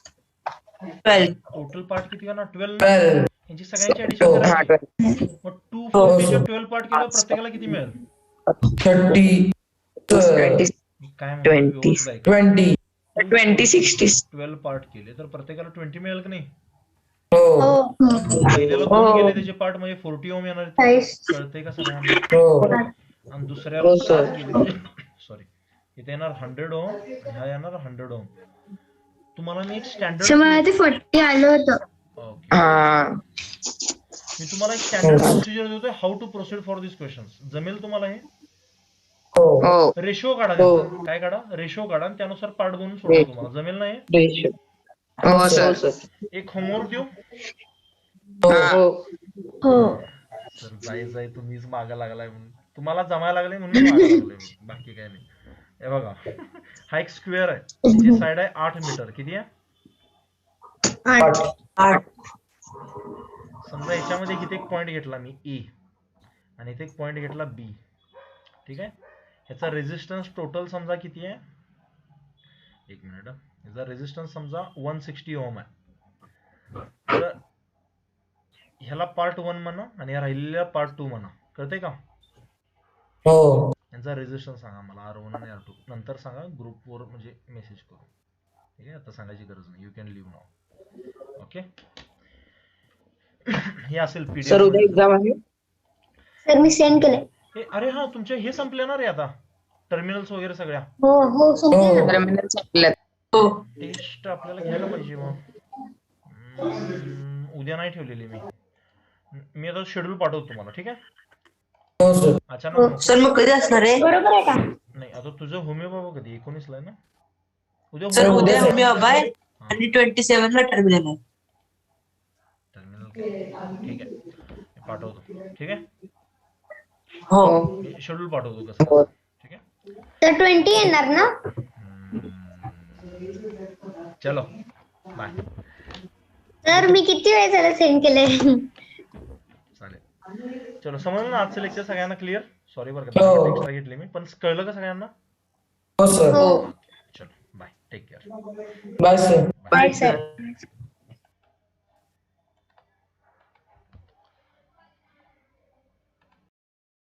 12. टोटल पार्ट किती करणार? 12. 12. यांची सगळ्यांची ऍडिशन हो. हा करायची. मग 240 12 पार्ट केलं प्रत्येकाला किती मिळेल? 30. सर. 20. काय म्हणतो? 20. व्यवस्थित ऐका. 20. 20, 60. 12 पार्ट केले तर प्रत्येकाला 20 मिळेल की नाही? हो पहिल्याला दोन गेले त्याचे पार्ट म्हणजे 40 ओम येणार आहेत. चाळीस. कळतंय का सगळ्यांना? हो आणि दुसऱ्याला 5 गेले सॉरी इथे येणार 100 ओम ह्या येणार 100 ओम. तुम्हाला मी एक सर मला स्टँडर्ड ते 40 आलं होतं. ओके हा मी तुम्हाला एक स्टँडर्ड प्रोसिजर देतोय how to proceed for this questions. जमेल तुम्हाला हे? हो हो रेशो काढा त्याचा. काय काढा? रेशो काढा आणि त्यानुसार पार्ट बनवून सोडवा तुम्हाला. जमेल ना हे? Ratio. हो सर एक होमवर्क देऊ? Oh. हो सर जाय तुम्हीच मागा लागलाय म्हणून. तुम्हाला जमायला लागले म्हणून मी मागं लागलोय मी. बाकी काय नाही. हे बघा हा एक स्क्वेअर आहे. त्याची साईड आहे 8 मीटर. किती आहे? 8. 8. समजा याच्यामध्ये इथे एक पॉइंट घेतला मी ए आणि इथे एक पॉइंट घेतला बी. ठीक आहे. ह्याचा रेझिस्टन्स टोटल समजा किती आहे? एक मिनिट. ह्याचा रेझिस्टन्स समजा 160 ओम आहे. तर ह्याला पार्ट 1 म्हणा आणि या राहिलेल्या पार्ट 2 म्हणा. कळतंय का? हो यांचा रेझिस्टन्स सांगा मला R1 आणि R2. नंतर सांगा ग्रुपवर म्हणजे मेसेज करू. ठीक आहे. आता सांगायची गरज नाही. You can leave now. Okay. हे असेल सर उद्या पीडीएफ. एक्झाम आहे. सर मी सेंड केलंय. अरे हा तुमचे हे संपले ना रे आता टर्मिनल्स वगैरे सगळ्या. हो हो संपलं ना. टर्मिनल संपल्यात. हो. टेस्ट आपल्याला घ्यायला पाहिजे मग. उद्या नाही ठेवलेली मी आता शेड्यूल पाठवतो तुम्हाला. ठीक आहे. हो सर अचानक नको. सर मग कधी असणार आहे? बरोबर आहे का? नाही आता तुझं होमिओ बाबा कधी 19 ला आहे ना? उद्या सर होमिओ उद्या सर. मी आहे आणि 27 ला टर्मिनल आहे. टर्मिनल. ठीक आहे. मी पाठवतो. ठीक आहे. हो. शेड्यूल पाठवतो कसं. ठीक आहे. तर 20 येणार ना? चलो बाय. सर मी किती वेळ झाला सेंड केलंय. चालेल. चलो समजलं ना आजचं लेक्चर सगळ्यांना क्लिअर? सॉरी बरं का हो. एक्स्ट्रा घेतली मी पण कळलं का सगळ्यांना? हो सर हो चलो bye. Take care. Bye sir bye sir.